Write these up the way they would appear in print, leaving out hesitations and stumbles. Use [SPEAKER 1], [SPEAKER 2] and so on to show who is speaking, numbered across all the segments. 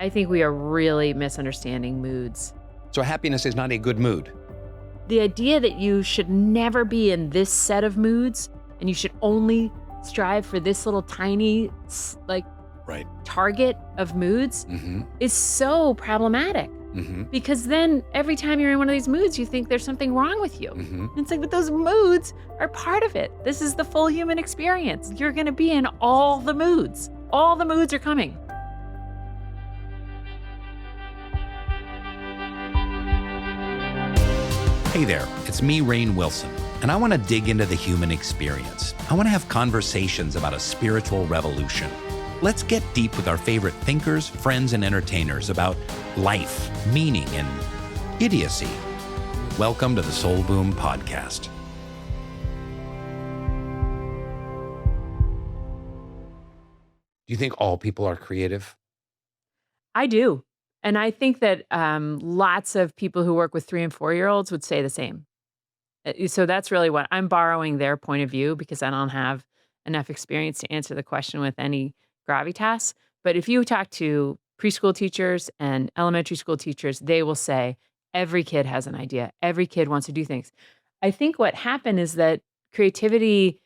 [SPEAKER 1] I think we are really misunderstanding moods.
[SPEAKER 2] So happiness is not a good mood.
[SPEAKER 1] The idea that you should never be in this set of moods and you should only strive for this little tiny
[SPEAKER 2] Right.
[SPEAKER 1] target of moods is so problematic. Because then every time you're in one of these moods, you think there's something wrong with you. And it's like, but those moods are part of it. This is the full human experience. You're going to be in all the moods. All the moods are coming.
[SPEAKER 2] Hey there, it's me, Rainn Wilson, and I want to dig into the human experience. I want to have conversations about a spiritual revolution. Let's get deep with our favorite thinkers, friends, and entertainers about life, meaning, and idiocy. Welcome to the Soul Boom Podcast. Do you think all people are creative?
[SPEAKER 1] I do. And I think that lots of people who work with 3 and 4-year-olds would say the same. So that's really what I'm borrowing their point of view because I don't have enough experience to answer the question with any gravitas. But if you talk to preschool teachers and elementary school teachers, they will say every kid has an idea. Every kid wants to do things. I think what happened is that creativity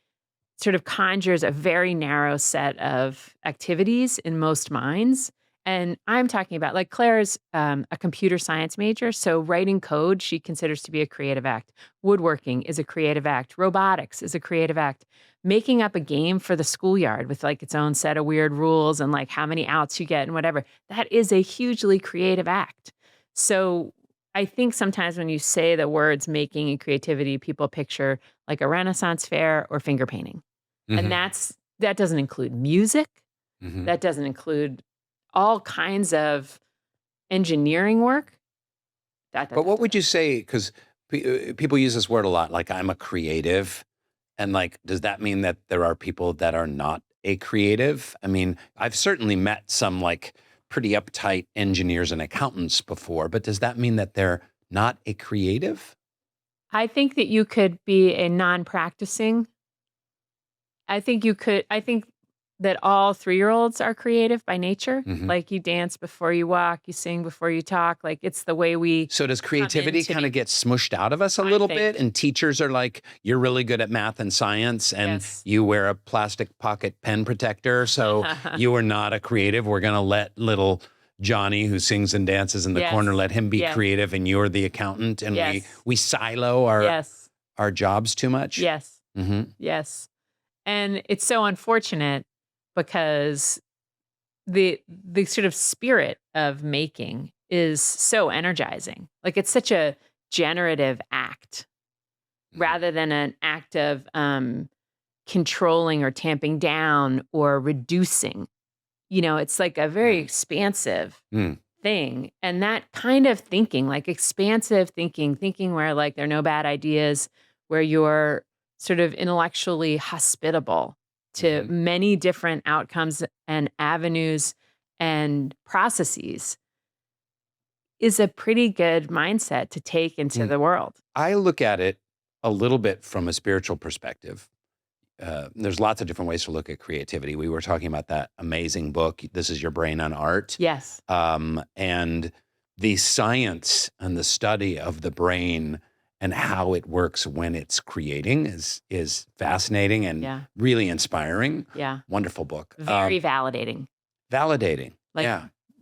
[SPEAKER 1] sort of conjures a very narrow set of activities in most minds. And I'm talking about, like, Claire's a computer science major, so writing code she considers to be a creative act. Woodworking is a creative act. Robotics is a creative act. Making up a game for the schoolyard with like its own set of weird rules and like how many outs you get and whatever, that is a hugely creative act. So I think sometimes when you say the words making and creativity, people picture like a Renaissance fair or finger painting. And that doesn't include music. That doesn't include all kinds of engineering work.
[SPEAKER 2] But what would you say, because people use this word a lot, like I'm a creative, and like, does that mean that there are people that are not a creative? I mean, I've certainly met some like pretty uptight engineers and accountants before, but does that mean that they're not a creative?
[SPEAKER 1] I think that you could be a non-practicing. I think that all 3-year-olds are creative by nature. Like you dance before you walk, you sing before you talk. Like it's the way we.
[SPEAKER 2] So does creativity kind of get smushed out of us a little bit? And teachers are like, you're really good at math and science and you wear a plastic pocket pen protector. So you are not a creative. We're going to let little Johnny who sings and dances in the corner, let him be creative and you're the accountant. And we silo our jobs too much.
[SPEAKER 1] Yes. Yes. And it's so unfortunate because the sort of spirit of making is so energizing. Like it's such a generative act rather than an act of controlling or tamping down or reducing. You know, it's like a very expansive thing. And that kind of thinking, like expansive thinking where like there are no bad ideas, where you're sort of intellectually hospitable to many different outcomes and avenues and processes is a pretty good mindset to take into the world.
[SPEAKER 2] I look at it a little bit from a spiritual perspective. There's lots of different ways to look at creativity. We were talking about that amazing book, This Is Your Brain on Art.
[SPEAKER 1] Yes.
[SPEAKER 2] And the science and the study of the brain and how it works when it's creating is fascinating and really inspiring.
[SPEAKER 1] Yeah.
[SPEAKER 2] Wonderful book.
[SPEAKER 1] Very validating.
[SPEAKER 2] Validating.
[SPEAKER 1] Like,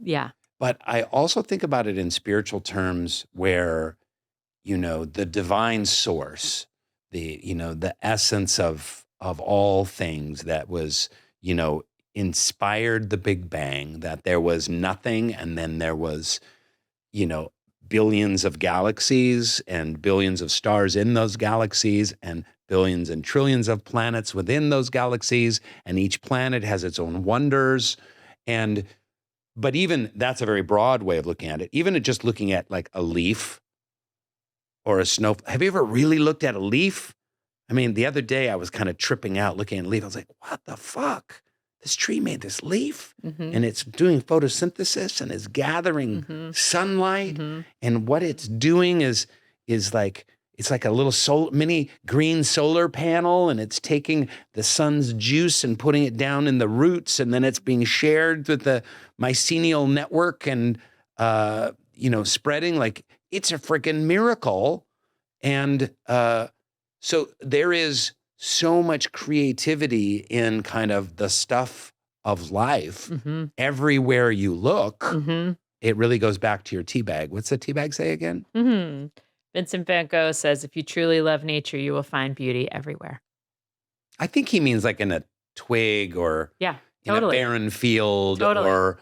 [SPEAKER 2] yeah. But I also think about it in spiritual terms where, you know, the divine source, the essence of all things that was, you know, inspired the Big Bang, that there was nothing and then there was, you know, billions of galaxies and billions of stars in those galaxies and billions and trillions of planets within those galaxies. And each planet has its own wonders. But even that's a very broad way of looking at it. Even at just looking at like a leaf or a snow. Have you ever really looked at a leaf? I mean, the other day I was kind of tripping out looking at a leaf. I was like, what the fuck? This tree made this leaf and it's doing photosynthesis and is gathering sunlight. And what it's doing is it's like a little mini green solar panel, and it's taking the sun's juice and putting it down in the roots, and then it's being shared with the mycelial network and, spreading. Like, it's a freaking miracle. And so there is so much creativity in kind of the stuff of life. Everywhere you look. It really goes back to your tea bag. What's the tea bag say again?
[SPEAKER 1] Vincent van Gogh says, if you truly love nature, you will find beauty everywhere.
[SPEAKER 2] I think he means like in a twig or in a barren field or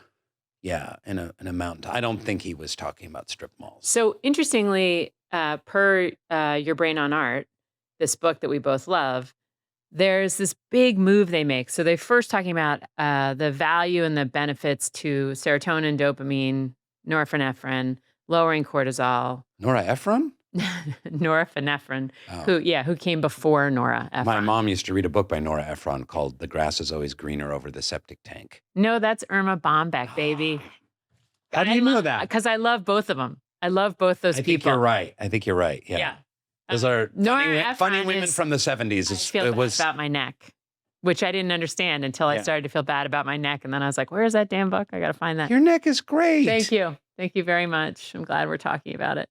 [SPEAKER 2] in a mountain. I don't think he was talking about strip malls.
[SPEAKER 1] So interestingly, per Your Brain on Art, this book that we both love, there's this big move they make. So they're first talking about the value and the benefits to serotonin, dopamine, norepinephrine, lowering cortisol.
[SPEAKER 2] Norepinephrine?
[SPEAKER 1] Norepinephrine, who came before Nora Ephron.
[SPEAKER 2] My mom used to read a book by Nora Ephron called The Grass is Always Greener Over the Septic Tank.
[SPEAKER 1] No, that's Irma Bombeck, baby.
[SPEAKER 2] How do you know that?
[SPEAKER 1] Because I love both of them. I love both those people.
[SPEAKER 2] I think you're right. Yeah. Those are funny women from the 70s.
[SPEAKER 1] I feel bad about my neck, which I didn't understand until I started to feel bad about my neck. And then I was like, where's that damn book? I got to find that.
[SPEAKER 2] Your neck is great.
[SPEAKER 1] Thank you. Thank you very much. I'm glad we're talking about it.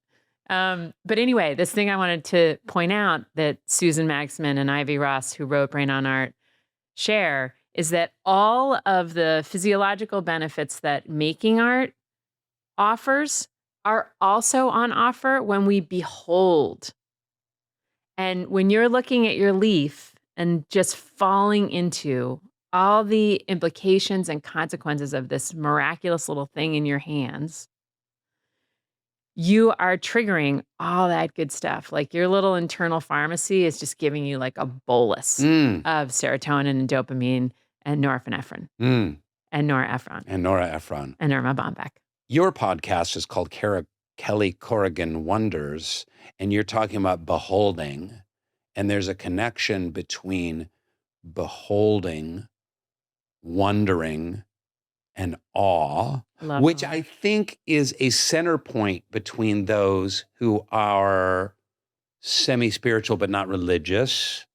[SPEAKER 1] But anyway, this thing I wanted to point out that Susan Maxman and Ivy Ross, who wrote Brain on Art, share is that all of the physiological benefits that making art offers are also on offer when we behold. And when you're looking at your leaf and just falling into all the implications and consequences of this miraculous little thing in your hands, you are triggering all that good stuff. Like your little internal pharmacy is just giving you like a bolus of serotonin and dopamine and norepinephrine and norepinephrine. And Irma Bombeck.
[SPEAKER 2] Your podcast is called Kelly Corrigan Wonders, and you're talking about beholding, and there's a connection between beholding, wondering, and awe, which I think is a center point between those who are semi-spiritual but not religious,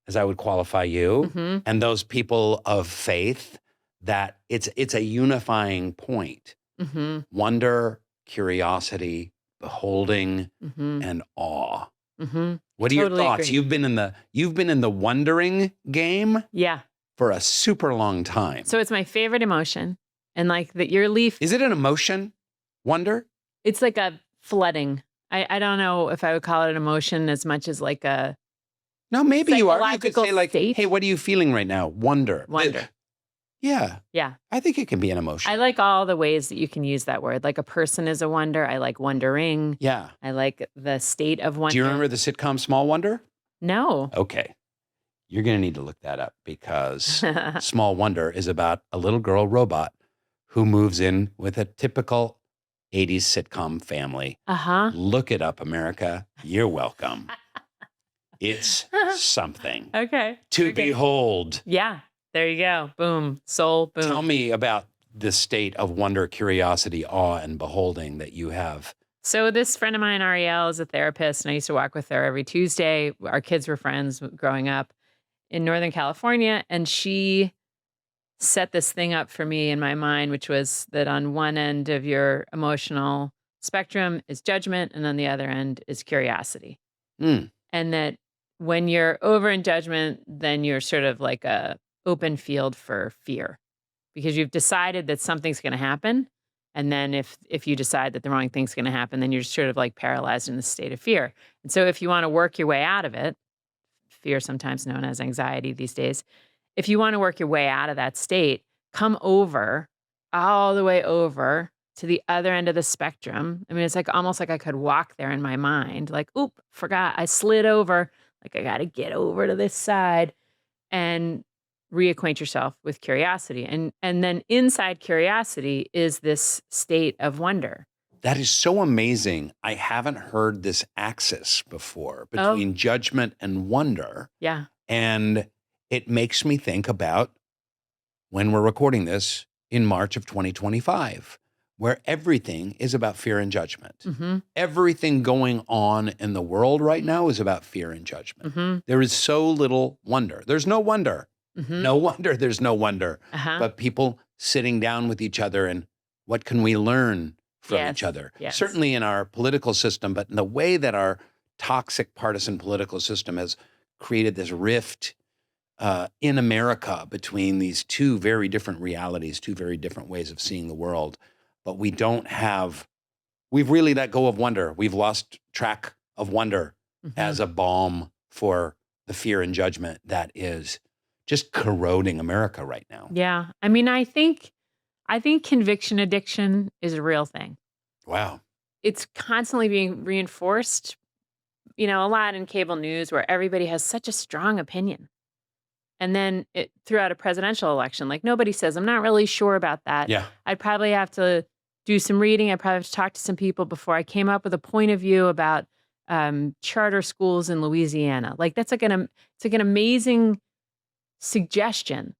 [SPEAKER 2] as I would qualify you, and those people of faith, that it's a unifying point. Wonder, curiosity, beholding, and awe. What are your thoughts?
[SPEAKER 1] Agree.
[SPEAKER 2] You've been in the wondering game for a super long time.
[SPEAKER 1] So it's my favorite emotion. And like that your leaf.
[SPEAKER 2] Is it an emotion? Wonder?
[SPEAKER 1] It's like a flooding. I don't know if I would call it an emotion as much as like a.
[SPEAKER 2] No, maybe you are. You could say like,
[SPEAKER 1] state.
[SPEAKER 2] Hey, what are you feeling right now? Wonder. Yeah. I think it can be an emotion.
[SPEAKER 1] I like all the ways that you can use that word. Like a person is a wonder. I like wondering.
[SPEAKER 2] Yeah.
[SPEAKER 1] I like the state of wonder.
[SPEAKER 2] Do you remember the sitcom Small Wonder?
[SPEAKER 1] No.
[SPEAKER 2] Okay. You're going to need to look that up because Small Wonder is about a little girl robot who moves in with a typical 80s sitcom family. Look it up, America. You're welcome. It's something.
[SPEAKER 1] Okay.
[SPEAKER 2] To behold.
[SPEAKER 1] Yeah. There you go. Boom. Soul. Boom.
[SPEAKER 2] Tell me about the state of wonder, curiosity, awe, and beholding that you have.
[SPEAKER 1] So this friend of mine, Ariel, is a therapist, and I used to walk with her every Tuesday. Our kids were friends growing up in Northern California, and she set this thing up for me in my mind, which was that on one end of your emotional spectrum is judgment, and on the other end is curiosity. And that when you're over in judgment, then you're sort of like a open field for fear because you've decided that something's going to happen. And then if you decide that the wrong thing's going to happen, then you're just sort of like paralyzed in the state of fear. And so if you want to work your way out of it, fear sometimes known as anxiety these days, if you want to work your way out of that state, come over, all the way over to the other end of the spectrum. I mean, it's like almost like I could walk there in my mind, like, oop, forgot, I slid over. Like I got to get over to this side and reacquaint yourself with curiosity. And then inside curiosity is this state of wonder.
[SPEAKER 2] That is so amazing. I haven't heard this axis before between judgment and wonder.
[SPEAKER 1] Yeah.
[SPEAKER 2] And it makes me think about when we're recording this in March of 2025, where everything is about fear and judgment.
[SPEAKER 1] Mm-hmm.
[SPEAKER 2] Everything going on in the world right now is about fear and judgment.
[SPEAKER 1] Mm-hmm.
[SPEAKER 2] There is so little wonder. There's no wonder.
[SPEAKER 1] Mm-hmm.
[SPEAKER 2] No wonder there's no wonder.
[SPEAKER 1] Uh-huh.
[SPEAKER 2] But people sitting down with each other and what can we learn from
[SPEAKER 1] Yes.
[SPEAKER 2] each other?
[SPEAKER 1] Yes.
[SPEAKER 2] Certainly in our political system, but in the way that our toxic partisan political system has created this rift in America between these two very different realities, two very different ways of seeing the world. But we've really let go of wonder. We've lost track of wonder
[SPEAKER 1] Mm-hmm.
[SPEAKER 2] as a balm for the fear and judgment that is just corroding America right now.
[SPEAKER 1] Yeah. I mean, I think conviction addiction is a real thing.
[SPEAKER 2] Wow.
[SPEAKER 1] It's constantly being reinforced, a lot in cable news where everybody has such a strong opinion. And then throughout a presidential election, like nobody says, I'm not really sure about that.
[SPEAKER 2] Yeah.
[SPEAKER 1] I'd probably have to do some reading. I'd probably have to talk to some people before I came up with a point of view about charter schools in Louisiana. Like it's like an amazing suggestion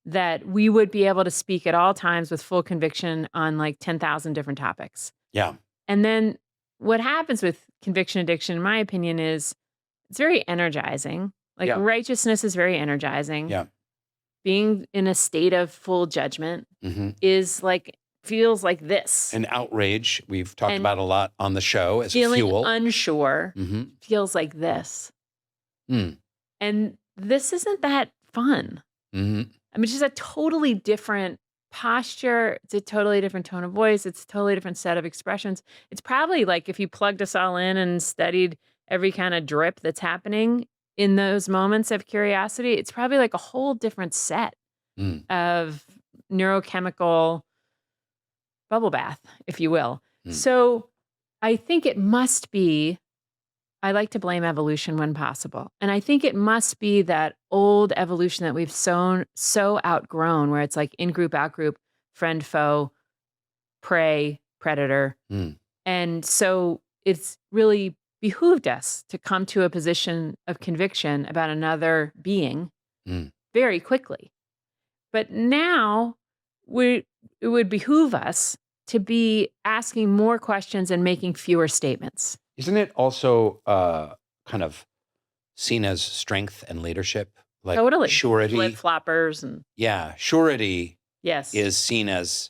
[SPEAKER 1] that we would be able to speak at all times with full conviction on like 10,000 different topics.
[SPEAKER 2] Yeah.
[SPEAKER 1] And then what happens with conviction addiction, in my opinion, is it's very energizing. Like righteousness is very energizing.
[SPEAKER 2] Yeah.
[SPEAKER 1] Being in a state of full judgment
[SPEAKER 2] Mm-hmm.
[SPEAKER 1] is feels like this.
[SPEAKER 2] And outrage, we've talked about a lot on the show as a
[SPEAKER 1] feeling
[SPEAKER 2] fuel.
[SPEAKER 1] unsure
[SPEAKER 2] Mm-hmm.
[SPEAKER 1] feels like this.
[SPEAKER 2] Mm.
[SPEAKER 1] And this isn't that fun.
[SPEAKER 2] Mm-hmm.
[SPEAKER 1] I mean, it's just a totally different posture. It's a totally different tone of voice. It's a totally different set of expressions. It's probably like if you plugged us all in and studied every kind of drip that's happening in those moments of curiosity, it's probably like a whole different set of neurochemical bubble bath, if you will. So I think it must be, I like to blame evolution when possible. And I think it must be that old evolution that we've so outgrown, where it's like in-group, out-group, friend, foe, prey, predator. And so it's really behooved us to come to a position of conviction about another being very quickly. But now it would behoove us to be asking more questions and making fewer statements.
[SPEAKER 2] Isn't it also kind of seen as strength and leadership? Like
[SPEAKER 1] Totally.
[SPEAKER 2] surety.
[SPEAKER 1] Flip-floppers and
[SPEAKER 2] surety
[SPEAKER 1] yes,
[SPEAKER 2] is seen as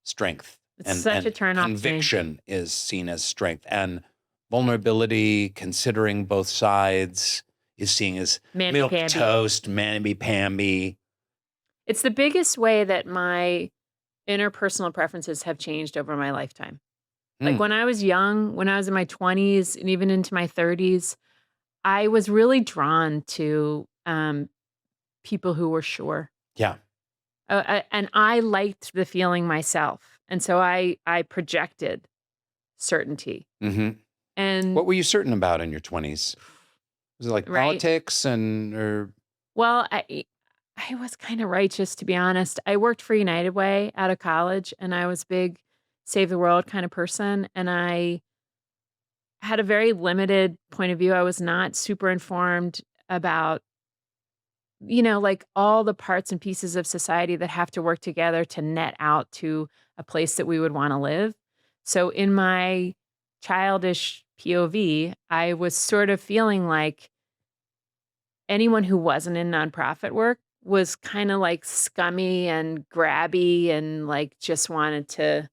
[SPEAKER 2] strength.
[SPEAKER 1] It's such a turn off to me.
[SPEAKER 2] Conviction is seen as strength. And vulnerability, considering both sides, is seen as milquetoast, mamby-pamby.
[SPEAKER 1] It's the biggest way that my interpersonal preferences have changed over my lifetime. Like when I was young, when I was in my 20s and even into my 30s, I was really drawn to people who were sure.
[SPEAKER 2] Yeah.
[SPEAKER 1] And I liked the feeling myself. And so I projected certainty.
[SPEAKER 2] Mm-hmm.
[SPEAKER 1] And
[SPEAKER 2] what were you certain about in your 20s? Was it like politics or?
[SPEAKER 1] Well, I was kind of righteous, to be honest. I worked for United Way out of college, and I was big save the world kind of person. And I had a very limited point of view. I was not super informed about, like all the parts and pieces of society that have to work together to net out to a place that we would want to live. So in my childish POV, I was sort of feeling like anyone who wasn't in nonprofit work was kind of like scummy and grabby and like just wanted to,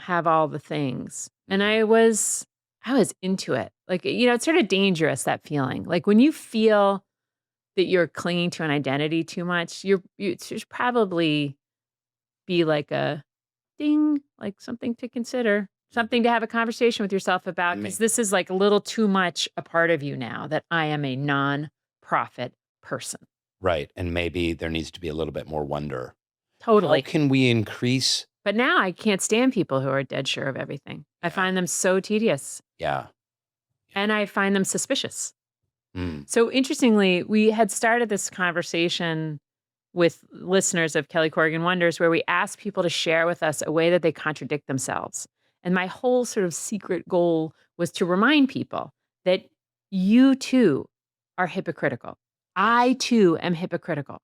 [SPEAKER 1] have all the things. And I was into it. Like, it's sort of dangerous, that feeling. Like when you feel that you're clinging to an identity too much, you should probably be like a ding, like something to consider, something to have a conversation with yourself about, because this is like a little too much a part of you now that I am a non-profit person.
[SPEAKER 2] Right. And maybe there needs to be a little bit more wonder.
[SPEAKER 1] Totally.
[SPEAKER 2] How can we increase?
[SPEAKER 1] But now I can't stand people who are dead sure of everything. I find them so tedious.
[SPEAKER 2] Yeah.
[SPEAKER 1] And I find them suspicious. So interestingly, we had started this conversation with listeners of Kelly Corrigan Wonders where we asked people to share with us a way that they contradict themselves. And my whole sort of secret goal was to remind people that you too are hypocritical. I too am hypocritical.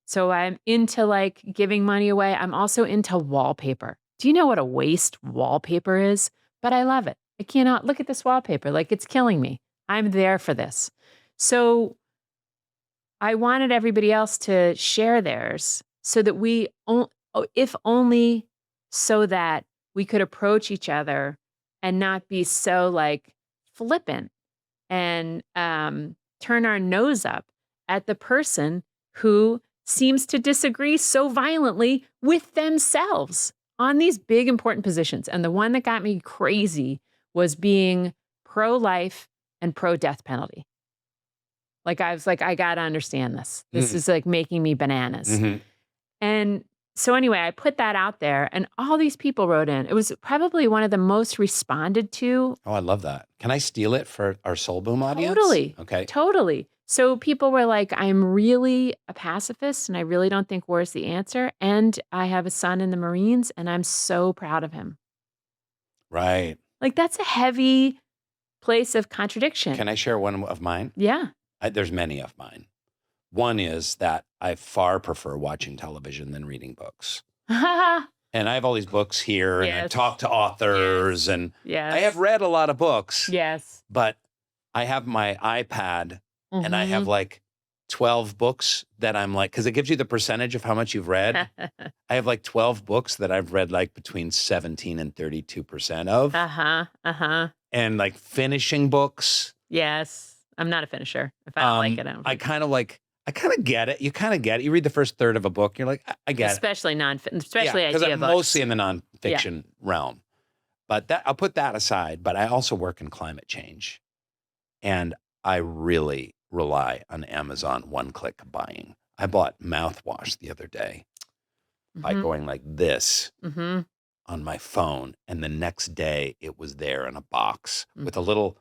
[SPEAKER 1] So I'm into like giving money away. I'm also into wallpaper. Do you know what a waste wallpaper is? But I love it. I cannot look at this wallpaper. Like it's killing me. I'm there for this. So I wanted everybody else to share theirs so that if only so that we could approach each other and not be so like flippant and turn our nose up at the person who seems to disagree so violently with themselves on these big important positions. And the one that got me crazy was being pro-life and pro-death penalty. Like I was like, I gotta understand this. This is like making me bananas.
[SPEAKER 2] Mhm.
[SPEAKER 1] And so anyway, I put that out there and all these people wrote in. It was probably one of the most responded to.
[SPEAKER 2] Oh, I love that. Can I steal it for our Soul Boom audience?
[SPEAKER 1] Totally.
[SPEAKER 2] Okay.
[SPEAKER 1] Totally. So people were like, I'm really a pacifist and I really don't think war is the answer. And I have a son in the Marines and I'm so proud of him.
[SPEAKER 2] Right.
[SPEAKER 1] Like that's a heavy place of contradiction.
[SPEAKER 2] Can I share one of mine?
[SPEAKER 1] Yeah.
[SPEAKER 2] There's many of mine. One is that I far prefer watching television than reading books. And I have all these books here and I
[SPEAKER 1] Yes.
[SPEAKER 2] talk to authors and
[SPEAKER 1] Yes.
[SPEAKER 2] I have read a lot of books,
[SPEAKER 1] Yes.
[SPEAKER 2] but I have my iPad and I have
[SPEAKER 1] Mhm.
[SPEAKER 2] like 12 books that I'm like, because it gives you the percentage of how much you've read. I have like 12 books that I've read like between 17 and 32% of. And like finishing books.
[SPEAKER 1] Yes. I'm not a finisher. If I don't like it, I don't.
[SPEAKER 2] I kind of get it. You kind of get it. You read the first third of a book, you're like, I get it.
[SPEAKER 1] Especially especially
[SPEAKER 2] Because
[SPEAKER 1] idea
[SPEAKER 2] I'm
[SPEAKER 1] books.
[SPEAKER 2] mostly in the nonfiction realm. But I'll put that aside. But I also work in climate change. And I really rely on Amazon one-click buying. I bought mouthwash the other day by going like this on my phone. And the next day it was there in a box with a little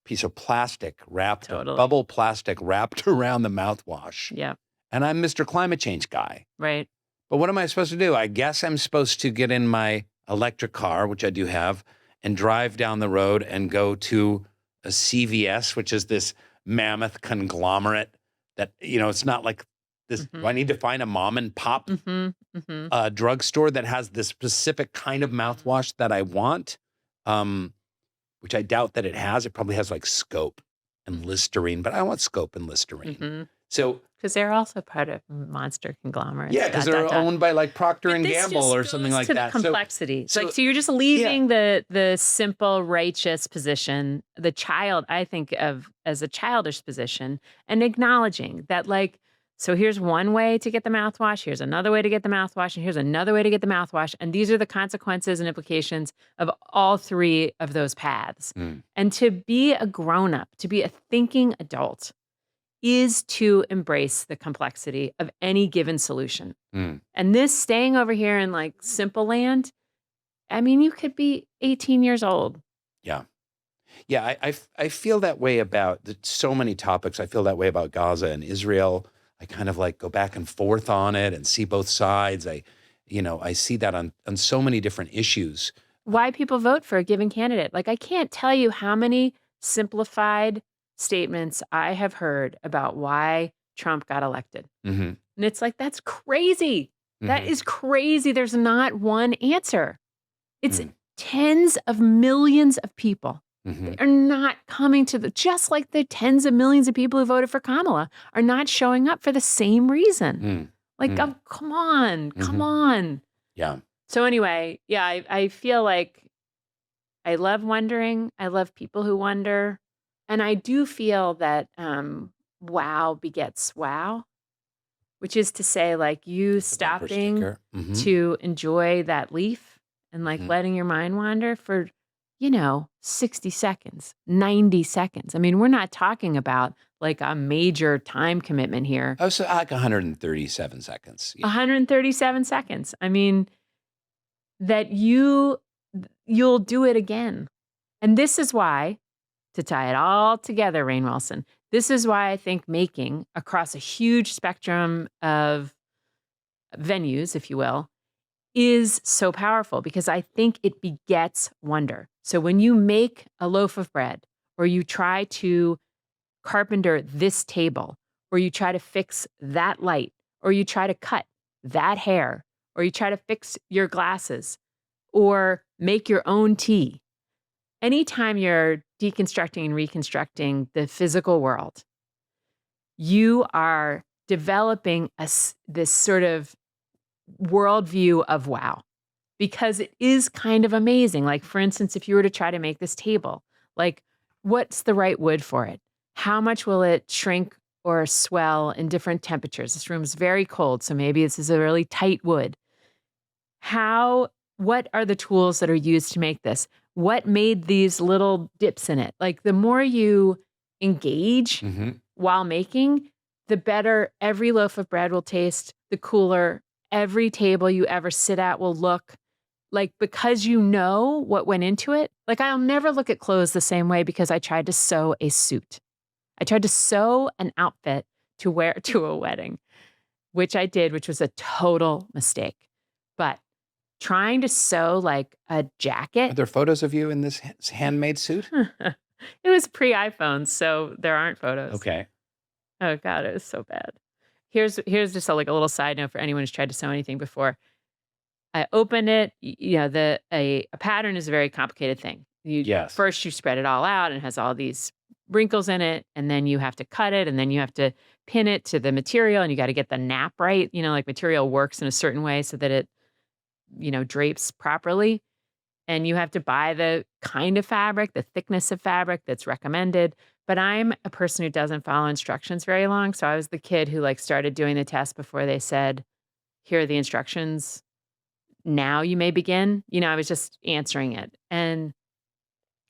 [SPEAKER 2] piece of plastic wrapped, bubble plastic wrapped around the mouthwash.
[SPEAKER 1] Yeah.
[SPEAKER 2] And I'm Mr. Climate Change guy.
[SPEAKER 1] Right.
[SPEAKER 2] But what am I supposed to do? I guess I'm supposed to get in my electric car, which I do have, and drive down the road and go to a CVS, which is this mammoth conglomerate that, it's not like this. Do I need to find a mom and pop drugstore that has the specific kind of mouthwash that I want? Which I doubt that it has. It probably has like Scope and Listerine, but I want Scope and Listerine. So
[SPEAKER 1] because they're also part of monster conglomerates.
[SPEAKER 2] Yeah, because they're owned by like Procter and Gamble or something like that.
[SPEAKER 1] The complexity.
[SPEAKER 2] So
[SPEAKER 1] you're just leaving the simple righteous position, the child, I think of as a childish position, and acknowledging that like, so here's one way to get the mouthwash, here's another way to get the mouthwash, and here's another way to get the mouthwash. And these are the consequences and implications of all three of those paths. And to be a grown-up, to be a thinking adult, is to embrace the complexity of any given solution. And this staying over here in like simple land, I mean, you could be 18 years old.
[SPEAKER 2] Yeah. Yeah, I feel that way about so many topics. I feel that way about Gaza and Israel. I kind of like go back and forth on it and see both sides. I see that on so many different issues.
[SPEAKER 1] Why people vote for a given candidate. Like, I can't tell you how many simplified statements I have heard about why Trump got elected. And it's like, that's crazy. That is crazy. There's not one answer. It's tens of millions of people. They are not coming to just like the tens of millions of people who voted for Kamala are not showing up for the same reason. Oh, come on.
[SPEAKER 2] Yeah.
[SPEAKER 1] So anyway, yeah, I feel like I love wondering. I love people who wonder. And I do feel that wow begets wow, which is to say like you stopping to enjoy that leaf and like letting your mind wander for 60 seconds, 90 seconds. I mean, we're not talking about like a major time commitment here.
[SPEAKER 2] Oh, so like 137 seconds.
[SPEAKER 1] Yeah. 137 seconds. I mean, that you'll do it again. And this is why, to tie it all together, Rainn Wilson, this is why I think making across a huge spectrum of venues, if you will, is so powerful because I think it begets wonder. So when you make a loaf of bread or you try to carpenter this table or you try to fix that light or you try to cut that hair, or you try to fix your glasses, or make your own tea. Anytime you're deconstructing and reconstructing the physical world, you are developing this sort of worldview of wow, because it is kind of amazing. Like, for instance, if you were to try to make this table, like, what's the right wood for it? How much will it shrink or swell in different temperatures? This room is very cold, so maybe this is a really tight wood. What are the tools that are used to make this? What made these little dips in it? Like, the more you engage
[SPEAKER 2] hmm
[SPEAKER 1] while making, the better every loaf of bread will taste, the cooler every table you ever sit at will look. Like, because you know what went into it. Like, I'll never look at clothes the same way because I tried to sew a suit. I tried to sew an outfit to wear to a wedding, which I did, which was a total mistake. But trying to sew like a
[SPEAKER 2] Are
[SPEAKER 1] jacket,
[SPEAKER 2] there photos of you in this handmade suit?
[SPEAKER 1] it was pre-iPhone, so there aren't photos.
[SPEAKER 2] Okay.
[SPEAKER 1] Oh God, it was so bad. Here's just like a little side note for anyone who's tried to sew anything before. I open it, a pattern is a very complicated thing.
[SPEAKER 2] Yes.
[SPEAKER 1] First you spread it all out and it has all these wrinkles in it, and then you have to cut it, and then you have to pin it to the material, and you got to get the nap right. Like material works in a certain way so that it, drapes properly. And you have to buy the kind of fabric, the thickness of fabric that's recommended. But I'm a person who doesn't follow instructions very long. So I was the kid who like started doing the test before they said, here are the instructions. Now you may begin. I was just answering it. And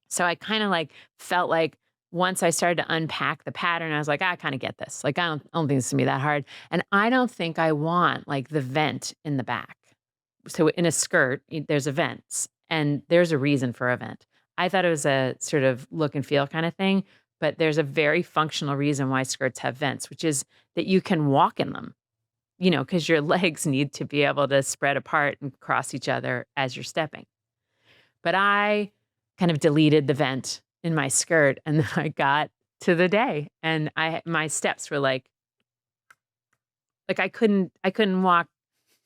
[SPEAKER 1] so I kind of like felt like once I started to unpack the pattern, I was like, I kind of get this. Like, I don't think this is gonna be that hard. And I don't think I want like the vent in the back. So in a skirt, there's a vent, and there's a reason for a vent. I thought it was a sort of look and feel kind of thing, but there's a very functional reason why skirts have vents, which is that you can walk in them, because your legs need to be able to spread apart and cross each other as you're stepping. But I kind of deleted the vent in my skirt, and then I got to the day, and my steps were like I couldn't walk.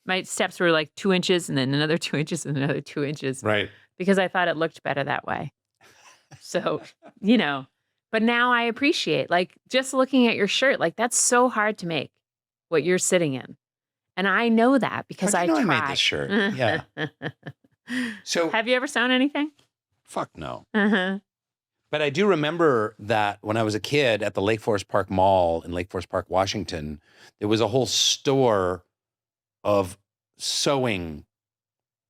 [SPEAKER 1] My steps were like 2 inches and then another 2 inches and another 2 inches
[SPEAKER 2] Right.
[SPEAKER 1] because I thought it looked better that way. So, but now I appreciate, like, just looking at your shirt, like, that's so hard to make what you're sitting in. And I know that because
[SPEAKER 2] How do
[SPEAKER 1] I
[SPEAKER 2] you know I
[SPEAKER 1] try.
[SPEAKER 2] made this shirt? Yeah. So,
[SPEAKER 1] Have you ever sewn anything?
[SPEAKER 2] fuck no.
[SPEAKER 1] Uh-huh.
[SPEAKER 2] But I do remember that when I was a kid at the Lake Forest Park Mall in Lake Forest Park, Washington, there was a whole store of sewing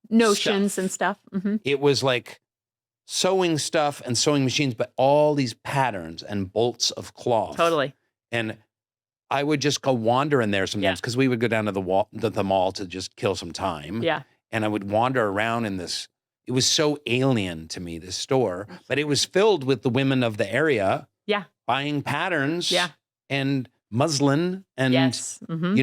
[SPEAKER 1] Notions
[SPEAKER 2] stuff.
[SPEAKER 1] and stuff. Hmm.
[SPEAKER 2] It was like sewing stuff and sewing machines, but all these patterns and bolts of cloth.
[SPEAKER 1] Totally.
[SPEAKER 2] And I would just go wander in there
[SPEAKER 1] Yeah.
[SPEAKER 2] sometimes because we would go down to the mall to just kill some time.
[SPEAKER 1] Yeah.
[SPEAKER 2] And I would wander around in this. It was so alien to me, this store, but it was filled with the women of the area
[SPEAKER 1] Yeah.
[SPEAKER 2] buying patterns
[SPEAKER 1] Yeah.
[SPEAKER 2] and muslin. And,
[SPEAKER 1] Yes. Hmm.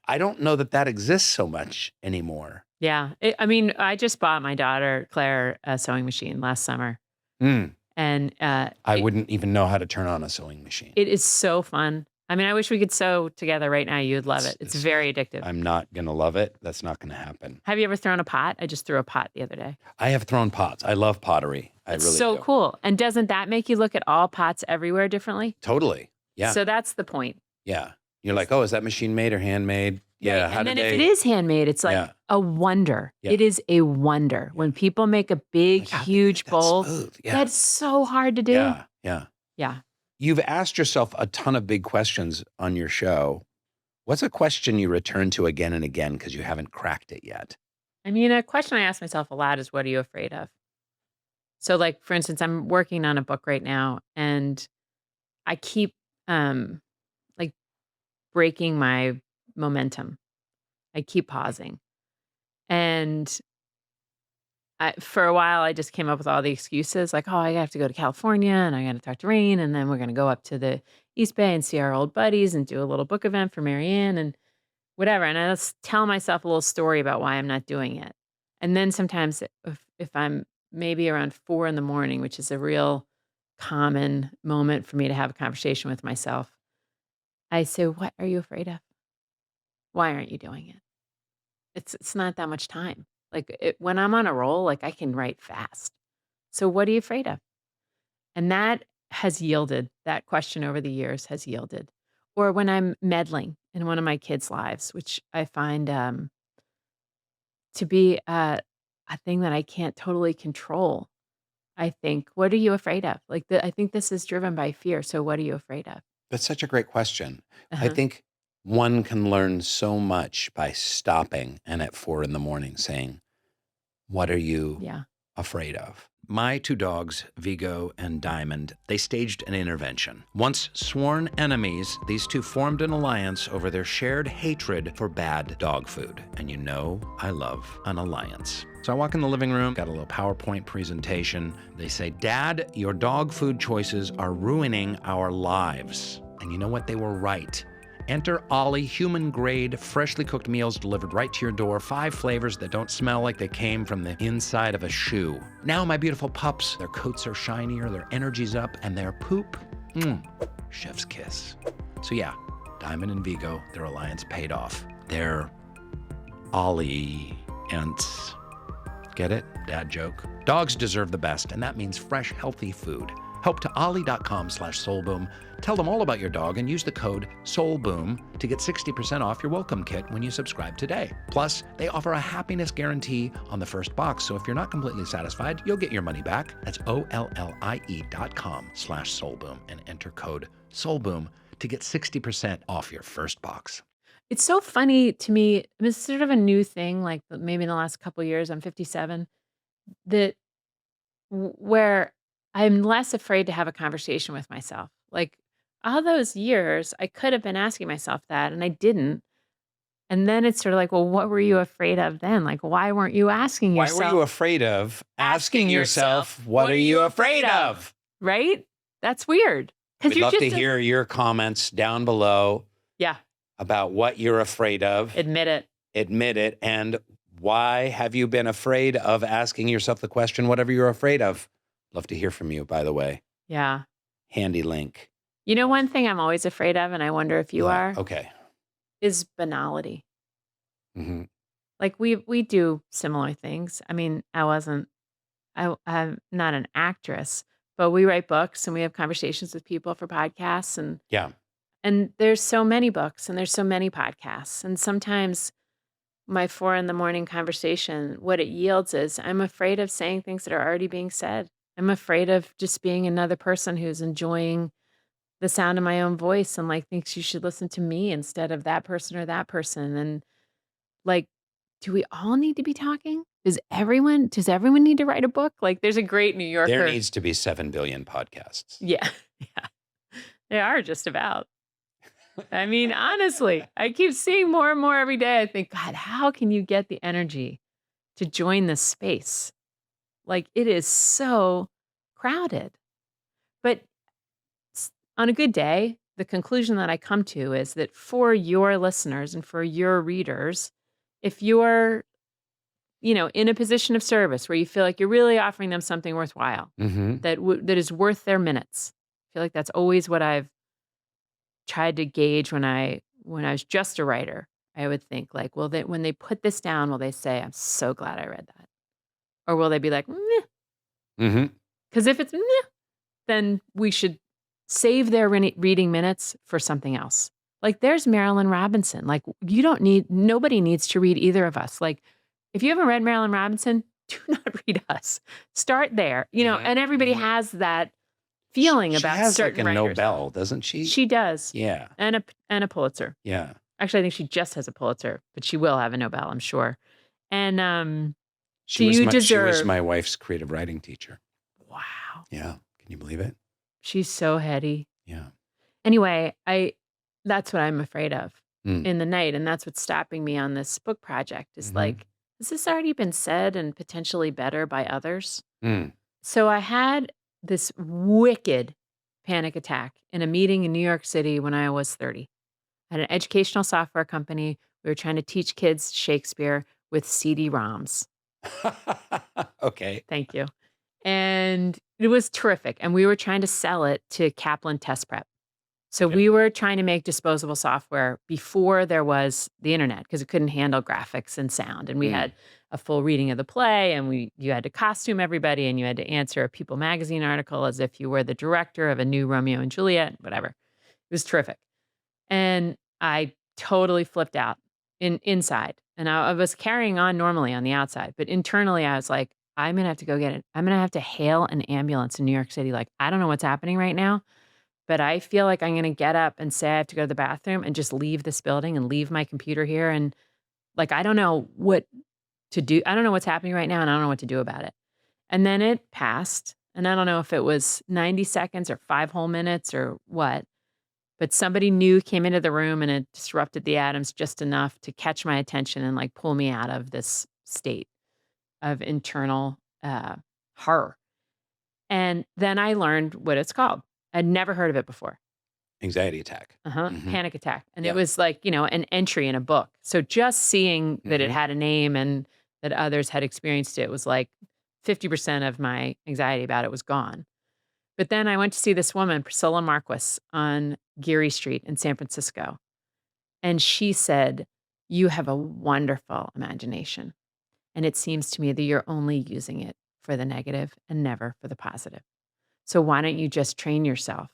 [SPEAKER 2] I don't know that exists so much anymore.
[SPEAKER 1] Yeah. I just bought my daughter, Claire, a sewing machine last summer.
[SPEAKER 2] Mm.
[SPEAKER 1] And
[SPEAKER 2] I wouldn't even know how to turn on a sewing machine.
[SPEAKER 1] it is so fun. I wish we could sew together right now. You'd love it. It's very addictive.
[SPEAKER 2] I'm not going to love it. That's not going to happen.
[SPEAKER 1] Have you ever thrown a pot? I just threw a pot the other day.
[SPEAKER 2] I have thrown pots. I love pottery.
[SPEAKER 1] It's
[SPEAKER 2] really
[SPEAKER 1] so
[SPEAKER 2] do.
[SPEAKER 1] cool. And doesn't that make you look at all pots everywhere differently?
[SPEAKER 2] Totally. Yeah.
[SPEAKER 1] So that's the point.
[SPEAKER 2] Yeah. You're like, oh, is that machine made or handmade? Yeah.
[SPEAKER 1] Right.
[SPEAKER 2] How
[SPEAKER 1] And
[SPEAKER 2] did
[SPEAKER 1] then if
[SPEAKER 2] they?
[SPEAKER 1] it is handmade, it's like
[SPEAKER 2] Yeah.
[SPEAKER 1] a wonder.
[SPEAKER 2] Yeah.
[SPEAKER 1] It is a wonder. When people make a big,
[SPEAKER 2] Like, how do they
[SPEAKER 1] huge
[SPEAKER 2] get that
[SPEAKER 1] bowl,
[SPEAKER 2] smooth? Yeah.
[SPEAKER 1] that's so hard to do.
[SPEAKER 2] Yeah. Yeah.
[SPEAKER 1] Yeah.
[SPEAKER 2] You've asked yourself a ton of big questions on your show. What's a question you return to again and again because you haven't cracked it yet?
[SPEAKER 1] A question I ask myself a lot is, what are you afraid of? So, like, for instance, I'm working on a book right now, and I keep like breaking my momentum. I keep pausing. And for a while, I just came up with all the excuses like, oh, I have to go to California and I got to talk to Rainn. And then we're going to go up to the East Bay and see our old buddies and do a little book event for Marianne and whatever. And I just tell myself a little story about why I'm not doing it. And then sometimes if I'm maybe around 4 a.m, which is a real common moment for me to have a conversation with myself, I say, what are you afraid of? Why aren't you doing it? It's not that much time. Like, when I'm on a roll, like, I can write fast. So what are you afraid of? And that question over the years has yielded. Or when I'm meddling in one of my kids' lives, which I find, to be a thing that I can't totally control, I think, "What are you afraid of?" Like, I think this is driven by fear, so what are you afraid of?
[SPEAKER 2] That's such a great question. I
[SPEAKER 1] Uh-huh.
[SPEAKER 2] think one can learn so much by stopping and at 4 in the morning saying, "What are you
[SPEAKER 1] Yeah.
[SPEAKER 2] afraid of?" My two dogs, Vigo and Diamond, they staged an intervention. Once sworn enemies, these two formed an alliance over their shared hatred for bad dog food. And you know I love an alliance. So I walk in the living room, got a little PowerPoint presentation. They say, "Dad, your dog food choices are ruining our lives." And you know what? They were right. Enter Ollie human-grade, freshly cooked meals delivered right to your door, 5 flavors that don't smell like they came from the inside of a shoe. Now, my beautiful pups, their coats are shinier, their energy's up, and their poop, chef's kiss. So yeah, Diamond and Vigo, their alliance paid off. They're Ollie-ants. Get it? Dad joke. Dogs deserve the best, and that means fresh, healthy food. Help to ollie.com/soulboom. Tell them all about your dog and use the code SOULBOOM to get 60% off your welcome kit when you subscribe today. Plus, they offer a happiness guarantee on the first box, so if you're not completely satisfied, you'll get your money back. That's OLLIE.com/soulboom and enter code SOULBOOM to get 60% off your first box.
[SPEAKER 1] It's so funny to me, it's sort of a new thing, like, maybe in the last couple of years, I'm 57, that where I'm less afraid to have a conversation with myself. Like, all those years, I could have been asking myself that, and I didn't. And then it's sort of like, well, what were you afraid of then? Like, why weren't you asking
[SPEAKER 2] Why were you
[SPEAKER 1] yourself
[SPEAKER 2] afraid of
[SPEAKER 1] asking
[SPEAKER 2] asking yourself,
[SPEAKER 1] yourself,
[SPEAKER 2] what are you afraid of?
[SPEAKER 1] right? That's weird. Because
[SPEAKER 2] We'd
[SPEAKER 1] you're
[SPEAKER 2] love to
[SPEAKER 1] just
[SPEAKER 2] hear your comments down below
[SPEAKER 1] yeah,
[SPEAKER 2] about what you're afraid of.
[SPEAKER 1] admit it.
[SPEAKER 2] Admit it. And why have you been afraid of asking yourself the question, whatever you're afraid of? Love to hear from you, by the way.
[SPEAKER 1] Yeah.
[SPEAKER 2] Handy link.
[SPEAKER 1] You know, one thing I'm always afraid of, and I wonder if you
[SPEAKER 2] What?
[SPEAKER 1] are,
[SPEAKER 2] Okay.
[SPEAKER 1] is banality.
[SPEAKER 2] hmm
[SPEAKER 1] Like, we do similar things. I mean, I'm not an actress, but we write books and we have conversations with people for podcasts,
[SPEAKER 2] Yeah.
[SPEAKER 1] and there's so many books and there's so many podcasts. And sometimes my 4 in the morning conversation, what it yields is I'm afraid of saying things that are already being said. I'm afraid of just being another person who's enjoying the sound of my own voice and like thinks you should listen to me instead of that person or that person. And like, do we all need to be talking? Does everyone need to write a book? Like, there's a great New
[SPEAKER 2] There
[SPEAKER 1] Yorker.
[SPEAKER 2] needs to be 7 billion podcasts.
[SPEAKER 1] Yeah. Yeah. They are just about. I mean, honestly, I keep seeing more and more every day. I think, God, how can you get the energy to join this space? Like, it is so crowded. But on a good day, the conclusion that I come to is that for your listeners and for your readers, if you're, in a position of service where you feel like you're really offering them something worthwhile,
[SPEAKER 2] hmm
[SPEAKER 1] that is worth their minutes. I feel like that's always what I've tried to gauge when I was just a writer. I would think like, well, when they put this down, will they say, "I'm so glad I read that," or will they be like, "Meh"?
[SPEAKER 2] hmm
[SPEAKER 1] Because if it's meh, then we should save their reading minutes for something else. Like, there's Marilyn Robinson. Like, nobody needs to read either of us. Like, if you haven't read Marilyn Robinson, do not read us. Start there,
[SPEAKER 2] hmm
[SPEAKER 1] and everybody
[SPEAKER 2] hmm
[SPEAKER 1] has that feeling
[SPEAKER 2] She
[SPEAKER 1] about
[SPEAKER 2] has like a
[SPEAKER 1] certain writers.
[SPEAKER 2] Nobel, doesn't she?
[SPEAKER 1] She does,
[SPEAKER 2] Yeah.
[SPEAKER 1] and a Pulitzer.
[SPEAKER 2] Yeah.
[SPEAKER 1] Actually, I think she just has a Pulitzer, but she will have a Nobel, I'm sure. And
[SPEAKER 2] She
[SPEAKER 1] do
[SPEAKER 2] was
[SPEAKER 1] you
[SPEAKER 2] my
[SPEAKER 1] deserve?
[SPEAKER 2] wife's creative writing teacher.
[SPEAKER 1] Wow,
[SPEAKER 2] Yeah. Can you believe it?
[SPEAKER 1] she's so heady.
[SPEAKER 2] Yeah.
[SPEAKER 1] Anyway, that's what I'm afraid of
[SPEAKER 2] Mm.
[SPEAKER 1] in the night, and that's what's stopping me on this book project is
[SPEAKER 2] hmm
[SPEAKER 1] like, has this already been said and potentially better by others?
[SPEAKER 2] Mm.
[SPEAKER 1] So I had this wicked panic attack in a meeting in New York City when I was 30. At an educational software company, we were trying to teach kids Shakespeare with CD-ROMs.
[SPEAKER 2] Okay.
[SPEAKER 1] Thank you. And it was terrific, and we were trying to sell it to Kaplan Test Prep. So
[SPEAKER 2] Okay.
[SPEAKER 1] we were trying to make disposable software before there was the internet because it couldn't handle graphics and sound. And we
[SPEAKER 2] Mm.
[SPEAKER 1] had a full reading of the play, and you had to costume everybody, and you had to answer a People magazine article as if you were the director of a new Romeo and Juliet, whatever. It was terrific. And I totally flipped out inside. And I was carrying on normally on the outside, but internally I was like, I'm gonna have to go get it. I'm gonna have to hail an ambulance in New York City. Like, I don't know what's happening right now, but I feel like I'm gonna get up and say I have to go to the bathroom and just leave this building and leave my computer here. And like, I don't know what to do. I don't know what's happening right now, and I don't know what to do about it. And then it passed. And I don't know if it was 90 seconds or 5 whole minutes or what, but somebody new came into the room and it disrupted the atoms just enough to catch my attention and like pull me out of this state of internal horror. And then I learned what it's called. I'd never heard of it before.
[SPEAKER 2] Anxiety attack. Mhm.
[SPEAKER 1] Panic attack. And it
[SPEAKER 2] Yeah.
[SPEAKER 1] was like, an entry in a book. So just seeing that it
[SPEAKER 2] Mhm.
[SPEAKER 1] had a name and that others had experienced it was like 50% of my anxiety about it was gone. But then I went to see this woman, Priscilla Marquis, on Geary Street in San Francisco. And she said, "You have a wonderful imagination. And it seems to me that you're only using it for the negative and never for the positive. So why don't you just train yourself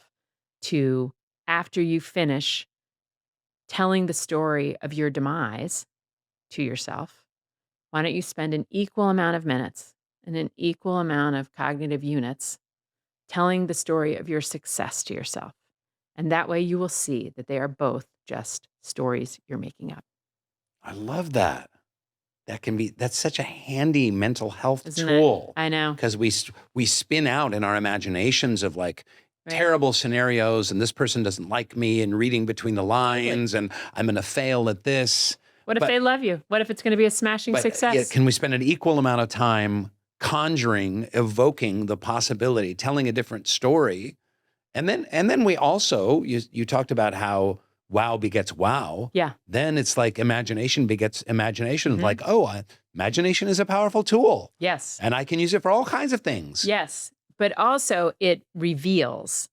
[SPEAKER 1] to, after you finish telling the story of your demise to yourself, why don't you spend an equal amount of minutes and an equal amount of cognitive units telling the story of your success to yourself? And that way you will see that they are both just stories you're making up."
[SPEAKER 2] I love that. That's such a handy mental health
[SPEAKER 1] Isn't it?
[SPEAKER 2] tool
[SPEAKER 1] I know.
[SPEAKER 2] because we spin out in our imaginations of like
[SPEAKER 1] Right.
[SPEAKER 2] terrible scenarios and this person doesn't like me and reading between the lines and I'm going to fail at this.
[SPEAKER 1] What if
[SPEAKER 2] But
[SPEAKER 1] they love you? What if it's going to be a smashing
[SPEAKER 2] yeah,
[SPEAKER 1] success?
[SPEAKER 2] can we spend an equal amount of time conjuring, evoking the possibility, telling a different story? And then we also you talked about how wow begets wow.
[SPEAKER 1] Yeah.
[SPEAKER 2] Then it's like imagination begets imagination.
[SPEAKER 1] Mhm.
[SPEAKER 2] Like, imagination is a powerful tool,
[SPEAKER 1] Yes.
[SPEAKER 2] and I can use it for all kinds of things.
[SPEAKER 1] Yes. But also it reveals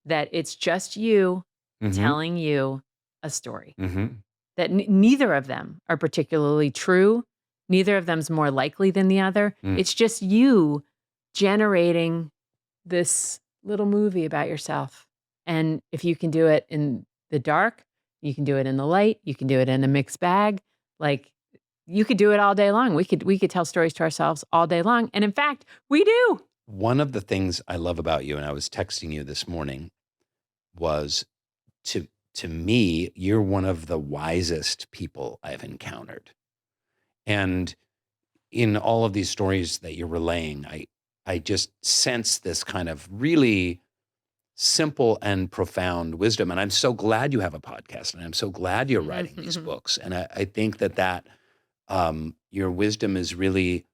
[SPEAKER 1] that it's just you
[SPEAKER 2] Mm-hmm.
[SPEAKER 1] telling you a story.
[SPEAKER 2] Mm-hmm.
[SPEAKER 1] That neither of them are particularly true. Neither of them's more likely than the other.
[SPEAKER 2] Mm.
[SPEAKER 1] It's just you generating this little movie about yourself. And if you can do it in the dark, you can do it in the light, you can do it in a mixed bag. Like, you could do it all day long. We could tell stories to ourselves all day long. And in fact, we do.
[SPEAKER 2] One of the things I love about you, and I was texting you this morning, was to me, you're one of the wisest people I've encountered. And in all of these stories that you're relaying, I just sense this kind of really simple and profound wisdom. And I'm so glad you have a podcast, and I'm so glad you're writing these books. And I think that your wisdom is really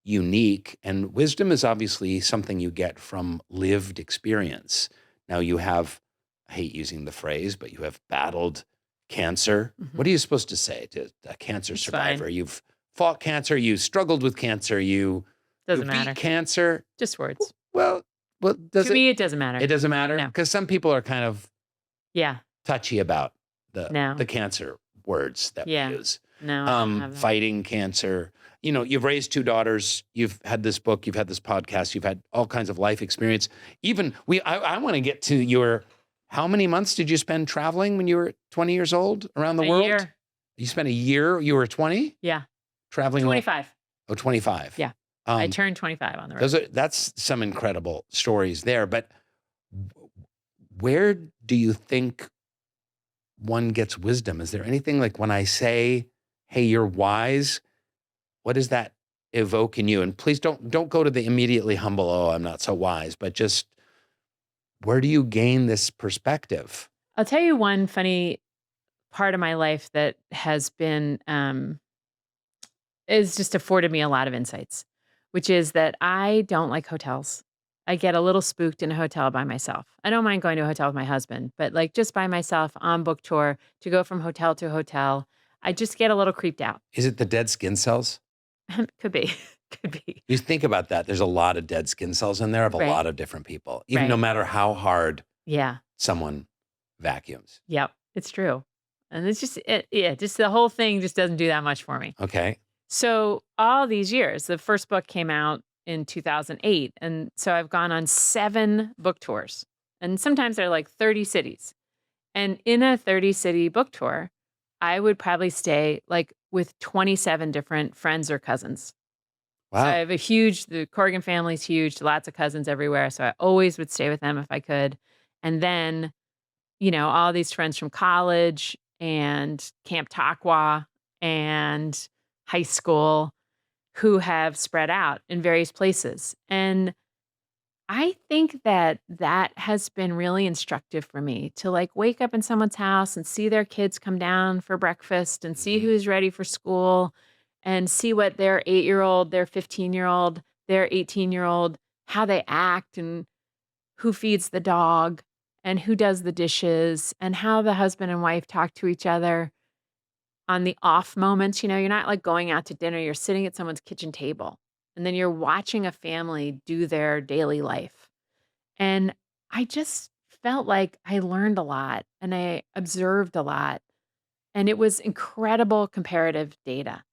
[SPEAKER 2] unique. And wisdom is obviously something you get from lived experience. Now you have, I hate using the phrase, but you have battled cancer. What are you supposed to say to a cancer
[SPEAKER 1] It's
[SPEAKER 2] survivor?
[SPEAKER 1] fine.
[SPEAKER 2] You've fought cancer, you struggled with cancer, you
[SPEAKER 1] Doesn't
[SPEAKER 2] beat
[SPEAKER 1] matter.
[SPEAKER 2] cancer.
[SPEAKER 1] Just words.
[SPEAKER 2] Well, does
[SPEAKER 1] To
[SPEAKER 2] it?
[SPEAKER 1] me, it doesn't matter.
[SPEAKER 2] It doesn't matter
[SPEAKER 1] No.
[SPEAKER 2] because some people are kind of
[SPEAKER 1] Yeah.
[SPEAKER 2] touchy about
[SPEAKER 1] No.
[SPEAKER 2] the cancer words that
[SPEAKER 1] Yeah.
[SPEAKER 2] we use.
[SPEAKER 1] No, I don't have that.
[SPEAKER 2] Fighting cancer. You've raised 2 daughters. You've had this book. You've had this podcast. You've had all kinds of life experience. Even I want to get to your. How many months did you spend traveling when you were 20 years old around the
[SPEAKER 1] A
[SPEAKER 2] world?
[SPEAKER 1] year.
[SPEAKER 2] You spent a year. You were 20
[SPEAKER 1] Yeah.
[SPEAKER 2] traveling.
[SPEAKER 1] 25.
[SPEAKER 2] 25.
[SPEAKER 1] Yeah. I turned 25 on the road.
[SPEAKER 2] That's some incredible stories there. But where do you think one gets wisdom? Is there anything like when I say, "Hey, you're wise," what does that evoke in you? And please don't go to the immediately humble, "Oh, I'm not so wise," but just where do you gain this perspective?
[SPEAKER 1] I'll tell you one funny part of my life that has been is just afforded me a lot of insights, which is that I don't like hotels. I get a little spooked in a hotel by myself. I don't mind going to a hotel with my husband, but like just by myself on book tour to go from hotel to hotel, I just get a little creeped out.
[SPEAKER 2] Is it the dead skin cells?
[SPEAKER 1] Could be. Could be.
[SPEAKER 2] You think about that. There's a lot of dead skin cells in there of a
[SPEAKER 1] Right.
[SPEAKER 2] lot of different people, even no
[SPEAKER 1] Right.
[SPEAKER 2] matter how hard
[SPEAKER 1] Yeah.
[SPEAKER 2] someone vacuums.
[SPEAKER 1] Yep, it's true. And it's just just the whole thing just doesn't do that much for me.
[SPEAKER 2] Okay.
[SPEAKER 1] So all these years, the first book came out in 2008, and so I've gone on 7 book tours. And sometimes they're like 30 cities. And in a 30-city book tour, I would probably stay like with 27 different friends or cousins. So I
[SPEAKER 2] Wow.
[SPEAKER 1] have the Corrigan family's huge, lots of cousins everywhere. So I always would stay with them if I could. And then, all these friends from college and Camp Takwa and high school who have spread out in various places. And I think that that has been really instructive for me to like wake up in someone's house and see their kids come down for breakfast and see
[SPEAKER 2] Mhm.
[SPEAKER 1] who's ready for school and see what their 8-year-old, their 15-year-old, their 18-year-old, how they act and who feeds the dog and who does the dishes and how the husband and wife talk to each other on the off moments. You're not like going out to dinner, you're sitting at someone's kitchen table and then you're watching a family do their daily life. And I just felt like I learned a lot and I observed a lot. And it was incredible comparative data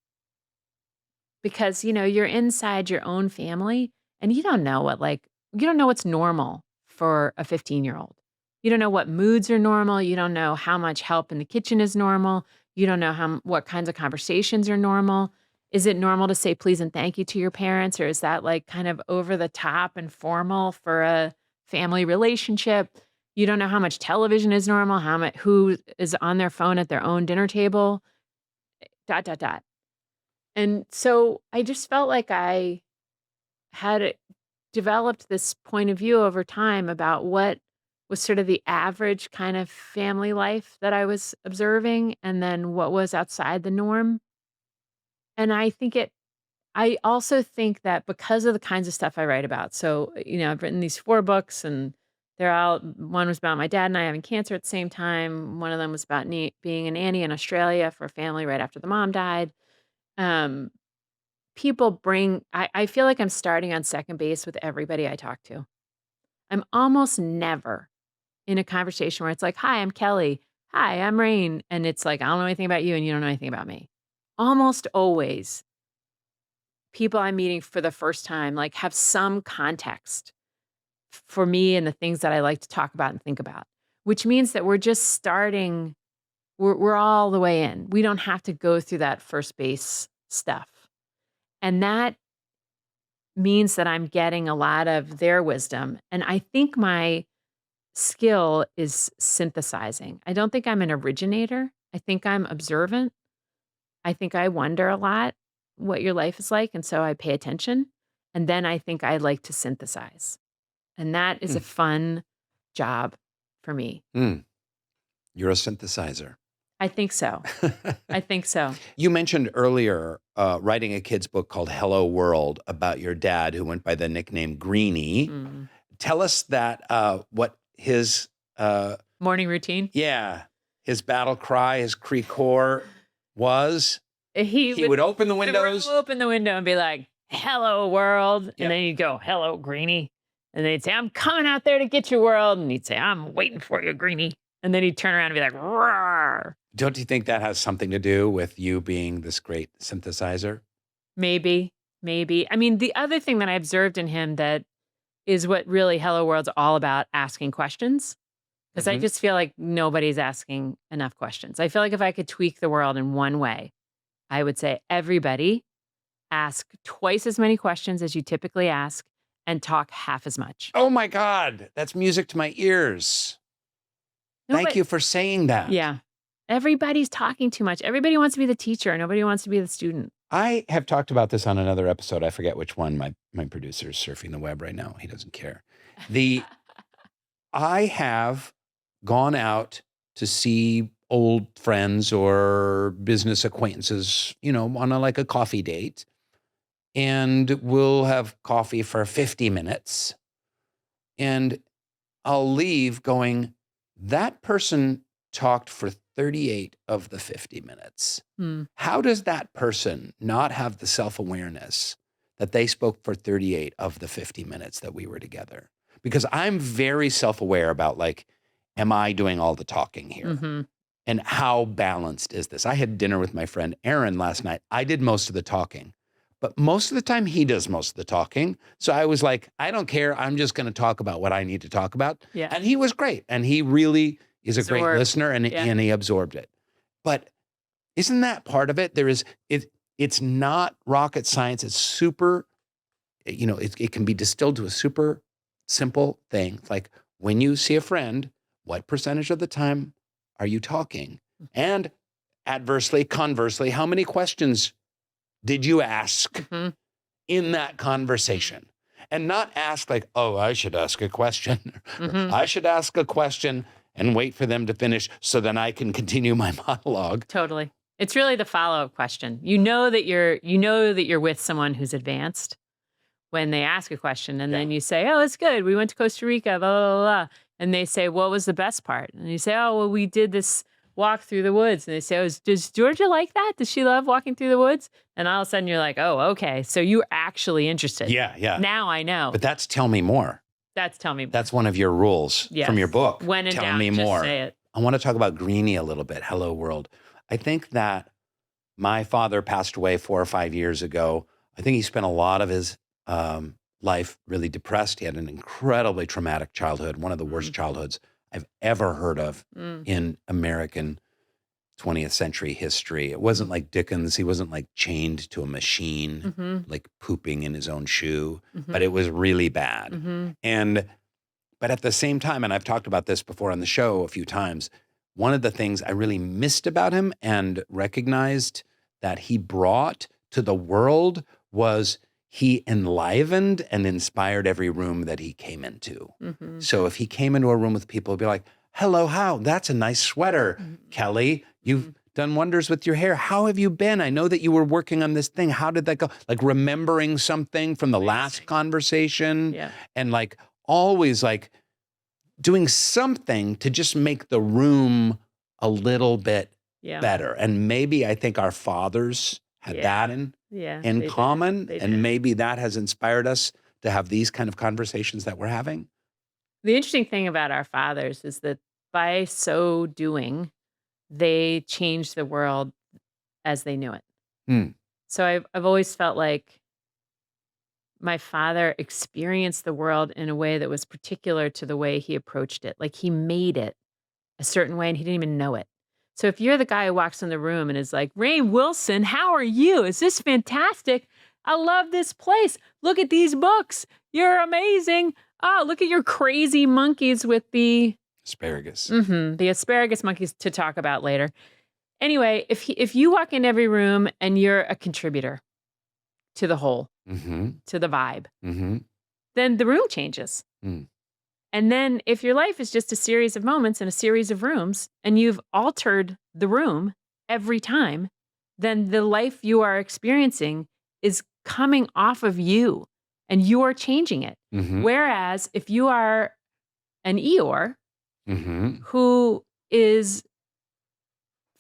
[SPEAKER 1] because, you're inside your own family and you don't know what's normal for a 15-year-old. You don't know what moods are normal. You don't know how much help in the kitchen is normal. You don't know what kinds of conversations are normal. Is it normal to say please and thank you to your parents, or is that like kind of over the top and formal for a family relationship? You don't know how much television is normal, how much who is on their phone at their own dinner table, dot dot dot. And so I just felt like I had developed this point of view over time about what was sort of the average kind of family life that I was observing and then what was outside the norm. And I also think that because of the kinds of stuff I write about, so, I've written these 4 books and one was about my dad and I having cancer at the same time. One of them was about being a nanny in Australia for a family right after the mom died. Um, I feel like I'm starting on second base with everybody I talk to. I'm almost never in a conversation where it's like, "Hi, I'm Kelly. Hi, I'm Rainn." And it's like, "I don't know anything about you and you don't know anything about me." Almost always, people I'm meeting for the first time, like, have some context for me and the things that I like to talk about and think about, which means that we're just starting we're all the way in. We don't have to go through that first base stuff. And that means that I'm getting a lot of their wisdom. And I think my skill is synthesizing. I don't think I'm an originator. I think I'm observant. I think I wonder a lot what your life is like. And so I pay attention. And then I think I like to synthesize. And that is a
[SPEAKER 2] Hmm.
[SPEAKER 1] fun job for me.
[SPEAKER 2] Mm. You're a synthesizer.
[SPEAKER 1] I think so. I think so.
[SPEAKER 2] You mentioned earlier writing a kid's book called Hello World about your dad who went by the nickname Greenie.
[SPEAKER 1] Mm.
[SPEAKER 2] Tell us what his,
[SPEAKER 1] Morning routine.
[SPEAKER 2] his battle cry, his Creekcore was.
[SPEAKER 1] He
[SPEAKER 2] He would open the
[SPEAKER 1] throw
[SPEAKER 2] windows.
[SPEAKER 1] open the window and be like, "Hello, world."
[SPEAKER 2] Yep.
[SPEAKER 1] And then he'd go, "Hello, Greenie." And then he'd say, "I'm coming out there to get you, world." And he'd say, "I'm waiting for you, Greenie." And then he'd turn around and be like, "Roar."
[SPEAKER 2] Don't you think that has something to do with you being this great synthesizer?
[SPEAKER 1] Maybe, maybe. I mean, the other thing that I observed in him that is what really Hello World's all about, asking questions. Because I
[SPEAKER 2] Mhm.
[SPEAKER 1] just feel like nobody's asking enough questions. I feel like if I could tweak the world in one way, I would say everybody ask twice as many questions as you typically ask and talk half as much.
[SPEAKER 2] Oh my God, that's music to my ears.
[SPEAKER 1] No,
[SPEAKER 2] Thank
[SPEAKER 1] but
[SPEAKER 2] you for saying that.
[SPEAKER 1] yeah, everybody's talking too much. Everybody wants to be the teacher. Nobody wants to be the student.
[SPEAKER 2] I have talked about this on another episode. I forget which one. My producer is surfing the web right now. He doesn't care. I have gone out to see old friends or business acquaintances, on like a coffee date, and we'll have coffee for 50 minutes. And I'll leave going, that person talked for 38 of the 50 minutes.
[SPEAKER 1] Hmm.
[SPEAKER 2] How does that person not have the self-awareness that they spoke for 38 of the 50 minutes that we were together? Because I'm very self-aware about like am I doing all the talking here?
[SPEAKER 1] Mm-hmm.
[SPEAKER 2] And how balanced is this? I had dinner with my friend Aaron last night. I did most of the talking, but most of the time he does most of the talking. So I was like, I don't care. I'm just going to talk about what I need to talk about.
[SPEAKER 1] Yeah.
[SPEAKER 2] And he was great. And he really is a great
[SPEAKER 1] Absorbed.
[SPEAKER 2] listener, and he absorbed it. But isn't that part of it? It's not rocket science. It's super, it can be distilled to a super simple thing. Like when you see a friend, what percentage of the time are you talking? And conversely, how many questions did you ask in that conversation? And not ask like, oh, I should ask a question. I should ask a question and wait for them to finish so then I can continue my monologue.
[SPEAKER 1] Totally. It's really the follow-up question. You know that you're with someone who's advanced when they ask a question, and then you say, oh, it's good. We went to Costa Rica, blah, blah, blah. And they say, what was the best part? And you say, oh, well, we did this walk through the woods. And they say, oh, does Georgia like that? Does she love walking through the woods? And all of a sudden you're like, oh, okay. So you're actually interested.
[SPEAKER 2] Yeah.
[SPEAKER 1] Now I know.
[SPEAKER 2] But that's tell me more.
[SPEAKER 1] That's tell me more.
[SPEAKER 2] That's one of your rules from your book.
[SPEAKER 1] When in
[SPEAKER 2] tell
[SPEAKER 1] doubt,
[SPEAKER 2] me
[SPEAKER 1] just
[SPEAKER 2] more.
[SPEAKER 1] say it.
[SPEAKER 2] I want to talk about Greenie a little bit. Hello, world. I think that my father passed away 4 or 5 years ago. I think he spent a lot of his life really depressed. He had an incredibly traumatic childhood, one of the worst childhoods I've ever heard of in American 20th century history. It wasn't like Dickens. He wasn't like chained to a machine, like pooping in his own shoe, but it was really bad. But at the same time, and I've talked about this before on the show a few times, one of the things I really missed about him and recognized that he brought to the world was he enlivened and inspired every room that he came into. So if he came into a room with people, he'd be like, hello, how? That's a nice sweater, Kelly. You've done wonders with your hair. How have you been? I know that you were working on this thing. How did that go? Like remembering something from the last conversation and like always like doing something to just make the room a little bit better. And maybe I think our fathers had that in common. And maybe that has inspired us to have these kind of conversations that we're having.
[SPEAKER 1] The interesting thing about our fathers is that by so doing, they changed the world as they knew it. So I've always felt like my father experienced the world in a way that was particular to the way he approached it. Like he made it a certain way and he didn't even know it. So if you're the guy who walks in the room and is like, Rainn Wilson, how are you? Is this fantastic? I love this place. Look at these books. You're amazing. Oh, look at your crazy monkeys with the
[SPEAKER 2] asparagus.
[SPEAKER 1] The asparagus monkeys to talk about later. Anyway, if you walk in every room and you're a contributor to the whole, to the vibe, then the room changes. And then if your life is just a series of moments and a series of rooms, and you've altered the room every time, then the life you are experiencing is coming off of you and you are changing it. Whereas if you are an Eeyore who is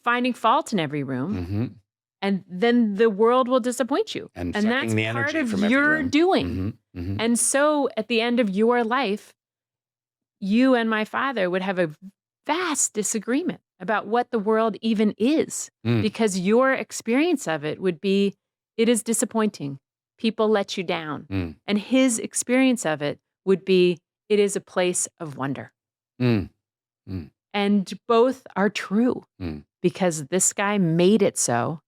[SPEAKER 1] finding fault in every room, and then the world will disappoint you. And that's
[SPEAKER 2] the
[SPEAKER 1] part
[SPEAKER 2] energy
[SPEAKER 1] of
[SPEAKER 2] from every
[SPEAKER 1] your
[SPEAKER 2] room.
[SPEAKER 1] doing. And so at the end of your life, you and my father would have a vast disagreement about what the world even is, because your experience of it would be, it is disappointing. People let you down. And his experience of it would be, it is a place of wonder. And both are true because this guy made it so,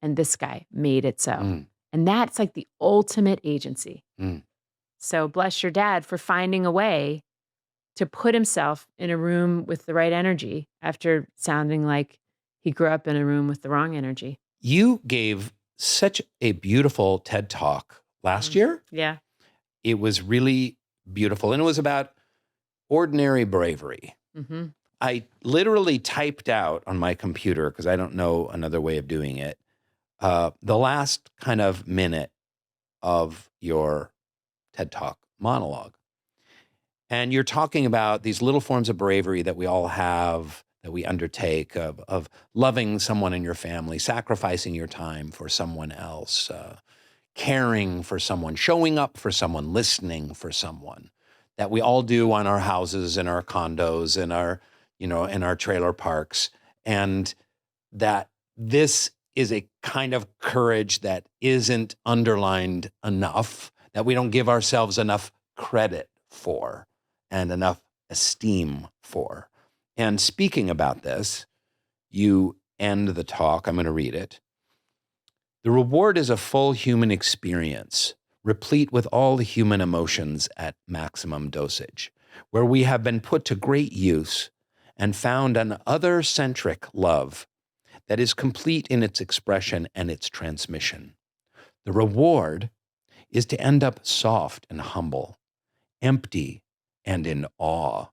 [SPEAKER 1] and this guy made it so. And that's like the ultimate agency. So bless your dad for finding a way to put himself in a room with the right energy after sounding like he grew up in a room with the wrong energy.
[SPEAKER 2] You gave such a beautiful TED Talk last year.
[SPEAKER 1] Yeah.
[SPEAKER 2] It was really beautiful. And it was about ordinary bravery. I literally typed out on my computer, because I don't know another way of doing it, the last kind of minute of your TED Talk monologue. And you're talking about these little forms of bravery that we all have, that we undertake, of loving someone in your family, sacrificing your time for someone else, caring for someone, showing up for someone, listening for someone, that we all do on our houses and our condos and our in our trailer parks. And that this is a kind of courage that isn't underlined enough, that we don't give ourselves enough credit for and enough esteem for. And speaking about this, you end the talk, I'm going to read it. The reward is a full human experience, replete with all the human emotions at maximum dosage, where we have been put to great use and found an other-centric love that is complete in its expression and its transmission. The reward is to end up soft and humble, empty and in awe,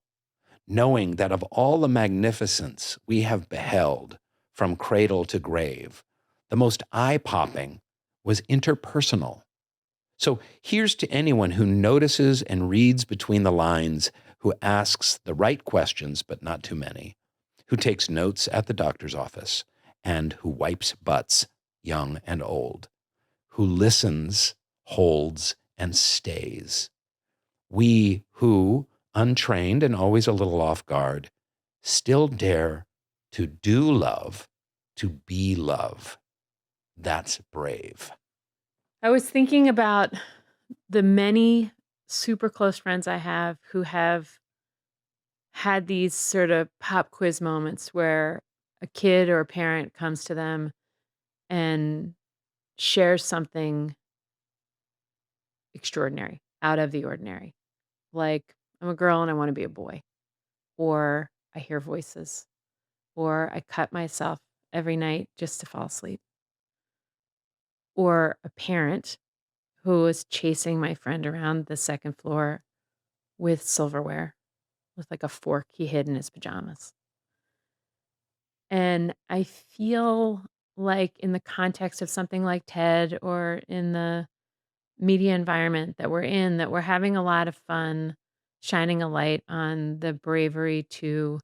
[SPEAKER 2] knowing that of all the magnificence we have beheld from cradle to grave, the most eye-popping was interpersonal. So here's to anyone who notices and reads between the lines, who asks the right questions, but not too many, who takes notes at the doctor's office, and who wipes butts, young and old, who listens, holds, and stays. We who, untrained and always a little off guard, still dare to do love, to be love. That's brave.
[SPEAKER 1] I was thinking about the many super close friends I have who have had these sort of pop quiz moments where a kid or a parent comes to them and shares something extraordinary, out of the ordinary. Like, I'm a girl and I want to be a boy, or I hear voices, or I cut myself every night just to fall asleep, or a parent who was chasing my friend around the second floor with silverware, with like a fork he hid in his pajamas. And I feel like in the context of something like TED or in the media environment that we're in, that we're having a lot of fun shining a light on the bravery to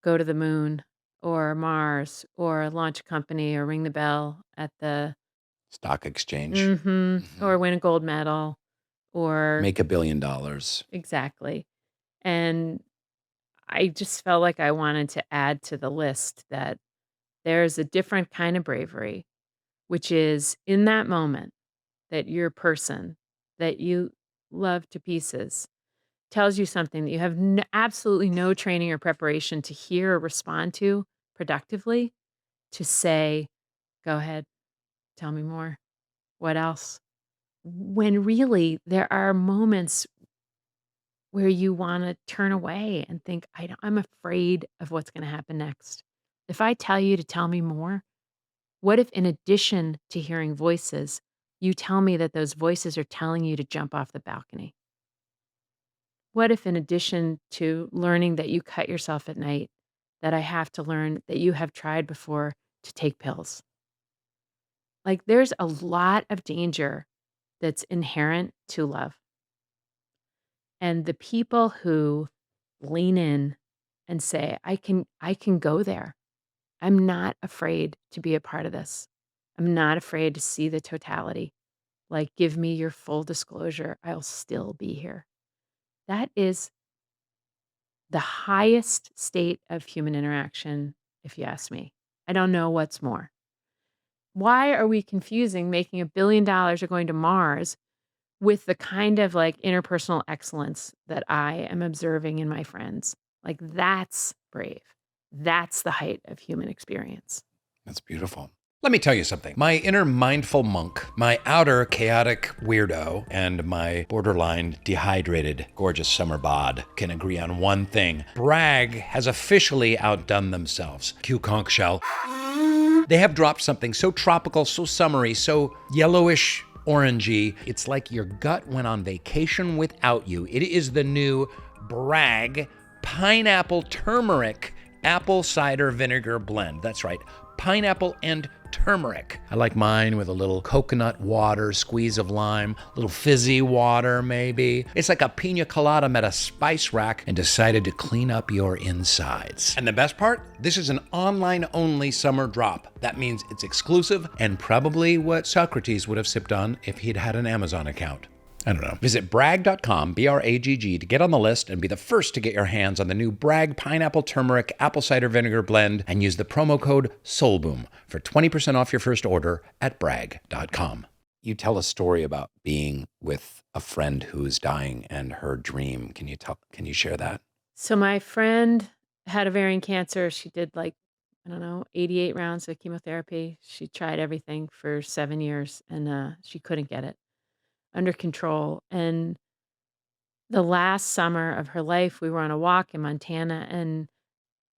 [SPEAKER 1] go to the moon or Mars or launch a company or ring the bell at the
[SPEAKER 2] Stock exchange.
[SPEAKER 1] or win a gold medal or
[SPEAKER 2] Make $1 billion.
[SPEAKER 1] exactly. And I just felt like I wanted to add to the list that there's a different kind of bravery, which is in that moment that your person that you love to pieces tells you something that you have absolutely no training or preparation to hear or respond to productively, to say, go ahead, tell me more. What else? When really there are moments where you want to turn away and think, I'm afraid of what's going to happen next. If I tell you to tell me more, what if in addition to hearing voices, you tell me that those voices are telling you to jump off the balcony? What if in addition to learning that you cut yourself at night, that I have to learn that you have tried before to take pills? Like there's a lot of danger that's inherent to love. And the people who lean in and say, I can go there. I'm not afraid to be a part of this. I'm not afraid to see the totality. Like, give me your full disclosure. I'll still be here. That is the highest state of human interaction, if you ask me. I don't know what's more. Why are we confusing making $1 billion or going to Mars with the kind of like interpersonal excellence that I am observing in my friends? Like, that's brave. That's the height of human experience.
[SPEAKER 2] That's beautiful. Let me tell you something. My inner mindful monk, my outer chaotic weirdo, and my borderline dehydrated gorgeous summer bod can agree on one thing. Bragg has officially outdone themselves. Q conch shell. They have dropped something so tropical, so summery, so yellowish orangey. It's like your gut went on vacation without you. It is the new Bragg pineapple turmeric apple cider vinegar blend. That's right, pineapple and turmeric. I like mine with a little coconut water, squeeze of lime, a little fizzy water maybe. It's like a pina colada met a spice rack and decided to clean up your insides. And the best part? This is an online-only summer drop. That means it's exclusive and probably what Socrates would have sipped on if he'd had an Amazon account.
[SPEAKER 3] I don't know. Visit bragg.com, B-R-A-G-G, to get on the list and be the first to get your hands on the new Bragg Pineapple Turmeric Apple Cider Vinegar Blend and use the promo code SOULBOOM for 20% off your first order at bragg.com.
[SPEAKER 2] You tell a story about being with a friend who is dying and her dream. Can you share that?
[SPEAKER 1] So my friend had ovarian cancer. She did like, I don't know, 88 rounds of chemotherapy. She tried everything for 7 years and she couldn't get it under control. And the last summer of her life, we were on a walk in Montana and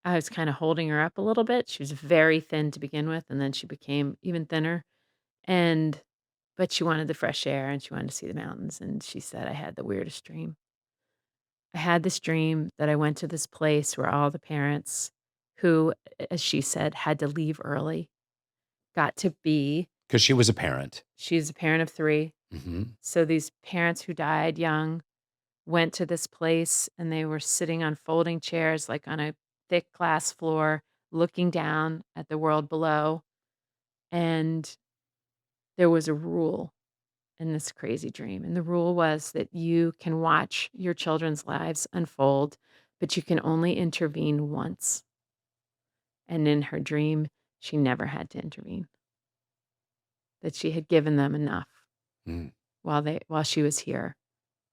[SPEAKER 1] I was kind of holding her up a little bit. She was very thin to begin with, and then she became even thinner. And but she wanted the fresh air and she wanted to see the mountains. And she said, I had the weirdest dream. I had this dream that I went to this place where all the parents who, as she said, had to leave early got to be.
[SPEAKER 2] Because she was a parent.
[SPEAKER 1] She's a parent of 3.
[SPEAKER 2] Mm-hmm.
[SPEAKER 1] So these parents who died young went to this place and they were sitting on folding chairs, like on a thick glass floor, looking down at the world below. And there was a rule in this crazy dream. And the rule was that you can watch your children's lives unfold, but you can only intervene once. And in her dream, she never had to intervene. That she had given them enough
[SPEAKER 2] Mm.
[SPEAKER 1] while she was here,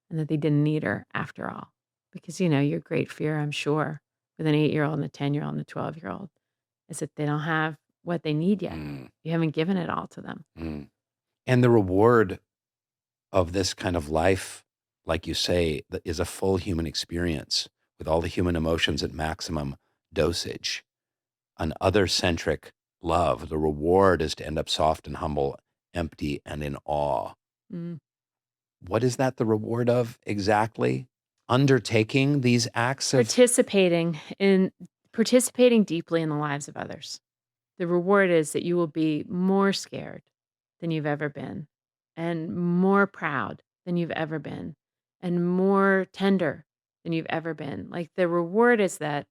[SPEAKER 1] and that they didn't need her after all. Because your great fear, I'm sure, with an 8-year-old and a 10-year-old and a 12-year-old is that they don't have what they need yet.
[SPEAKER 2] Mm.
[SPEAKER 1] You haven't given it all to them.
[SPEAKER 2] Mm. And the reward of this kind of life, like you say, is a full human experience with all the human emotions at maximum dosage. An other-centric love, the reward is to end up soft and humble, empty and in awe.
[SPEAKER 1] Mm.
[SPEAKER 2] What is that the reward of exactly? Undertaking these acts of...
[SPEAKER 1] Participating deeply in the lives of others. The reward is that you will be more scared than you've ever been, and more proud than you've ever been, and more tender than you've ever been. Like, the reward is that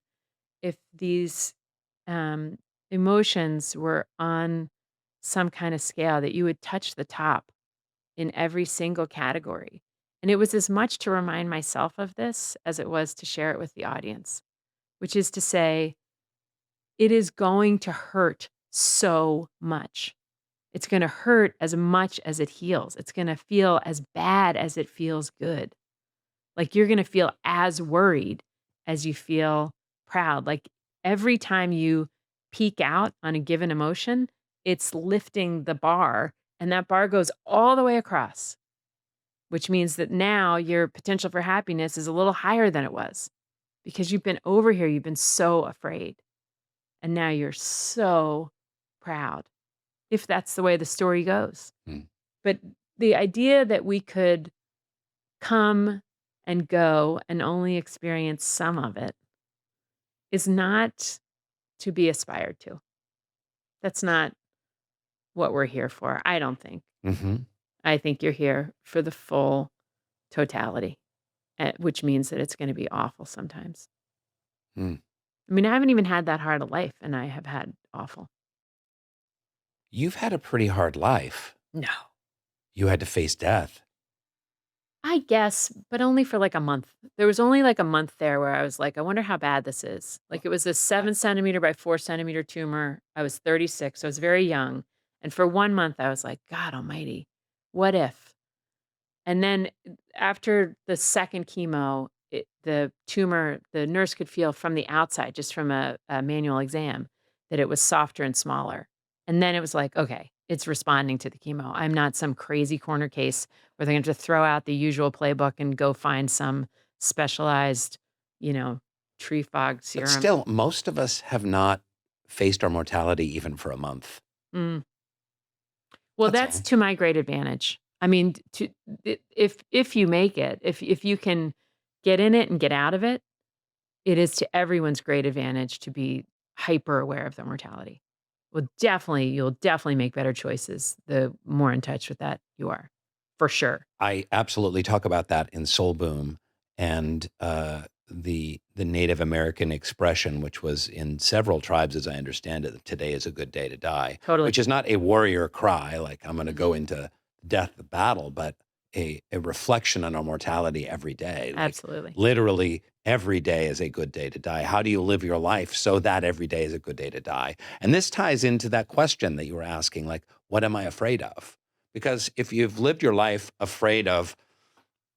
[SPEAKER 1] if these emotions were on some kind of scale, that you would touch the top in every single category. And it was as much to remind myself of this as it was to share it with the audience, which is to say, it is going to hurt so much. It's going to hurt as much as it heals. It's going to feel as bad as it feels good. Like, you're going to feel as worried as you feel proud. Like, every time you peak out on a given emotion, it's lifting the bar, and that bar goes all the way across, which means that now your potential for happiness is a little higher than it was because you've been over here, you've been so afraid, and now you're so proud, if that's the way the story goes.
[SPEAKER 2] Mm.
[SPEAKER 1] But the idea that we could come and go and only experience some of it is not to be aspired to. That's not what we're here for, I don't think.
[SPEAKER 2] Mm-hmm.
[SPEAKER 1] I think you're here for the full totality, which means that it's going to be awful sometimes.
[SPEAKER 2] Mm.
[SPEAKER 1] I mean, I haven't even had that hard a life, and I have had awful.
[SPEAKER 2] You've had a pretty hard life.
[SPEAKER 1] No.
[SPEAKER 2] You had to face death.
[SPEAKER 1] I guess, but only for like a month. There was only like a month there where I was like, I wonder how bad this is. Like, it was a 7 centimeter by 4 centimeter tumor. I was 36, so I was very young. And for 1 month, I was like, God almighty, what if? And then after the second chemo, the tumor, the nurse could feel from the outside, just from a manual exam, that it was softer and smaller. And then it was like, okay, it's responding to the chemo. I'm not some crazy corner case where they're going to have to throw out the usual playbook and go find some specialized, tree fog serum.
[SPEAKER 2] But still, most of us have not faced our mortality even for a month.
[SPEAKER 1] Mm. Well, that's
[SPEAKER 2] all.
[SPEAKER 1] to my great advantage. I mean, if you make it, if you can get in it and get out of it, it is to everyone's great advantage to be hyper aware of their mortality. Well, you'll definitely make better choices the more in touch with that you are, for sure.
[SPEAKER 2] I absolutely talk about that in Soul Boom and the Native American expression, which was in several tribes, as I understand it, today is a good day to die.
[SPEAKER 1] Totally.
[SPEAKER 2] Which is not a warrior cry, like I'm going to go into death battle, but a reflection on our mortality every day. Like
[SPEAKER 1] Absolutely.
[SPEAKER 2] literally every day is a good day to die. How do you live your life so that every day is a good day to die? And this ties into that question that you were asking, like, what am I afraid of? Because if you've lived your life afraid of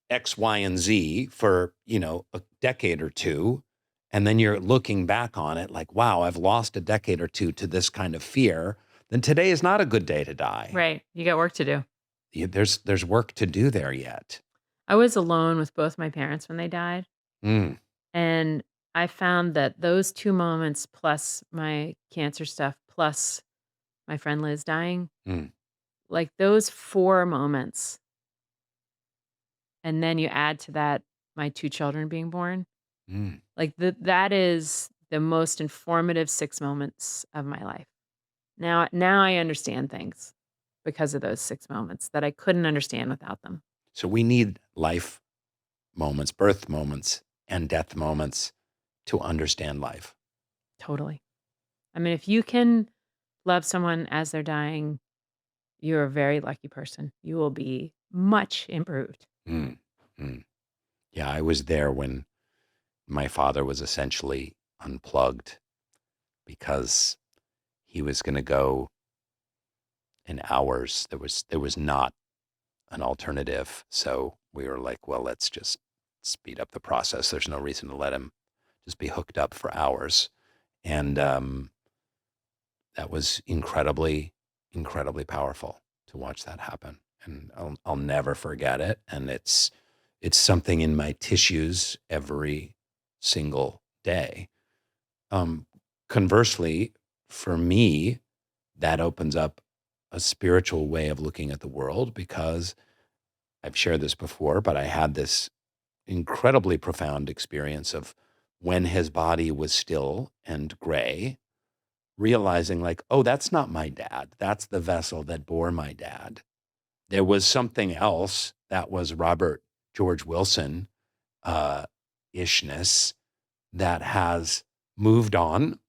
[SPEAKER 2] X, Y, and Z for, a decade or two, and then you're looking back on it like, wow, I've lost a decade or two to this kind of fear, then today is not a good day to die.
[SPEAKER 1] Right. You got work to do.
[SPEAKER 2] There's work to do there yet.
[SPEAKER 1] I was alone with both my parents when they died.
[SPEAKER 2] Mm,
[SPEAKER 1] And I found that those 2 moments plus my cancer stuff, plus my friend Liz dying,
[SPEAKER 2] mm,
[SPEAKER 1] like those 4 moments, and then you add to that my 2 children being born,
[SPEAKER 2] mm.
[SPEAKER 1] like that is the most informative 6 moments of my life. Now I understand things because of those 6 moments that I couldn't understand without them.
[SPEAKER 2] So we need life moments, birth moments, and death moments to understand life.
[SPEAKER 1] Totally. I mean, if you can love someone as they're dying, you're a very lucky person. You will be much improved.
[SPEAKER 2] Mm, mm. Yeah, I was there when my father was essentially unplugged because he was going to go in hours. There was not an alternative. So we were like, well, let's just speed up the process. There's no reason to let him just be hooked up for hours. And that was incredibly, incredibly powerful to watch that happen. And I'll never forget it. And it's something in my tissues every single day. Um, Conversely, for me, that opens up a spiritual way of looking at the world because I've shared this before, but I had this incredibly profound experience of when his body was still and gray, realizing like, oh, that's not my dad. That's the vessel that bore my dad. There was something else that was Robert George Wilson ishness that has moved on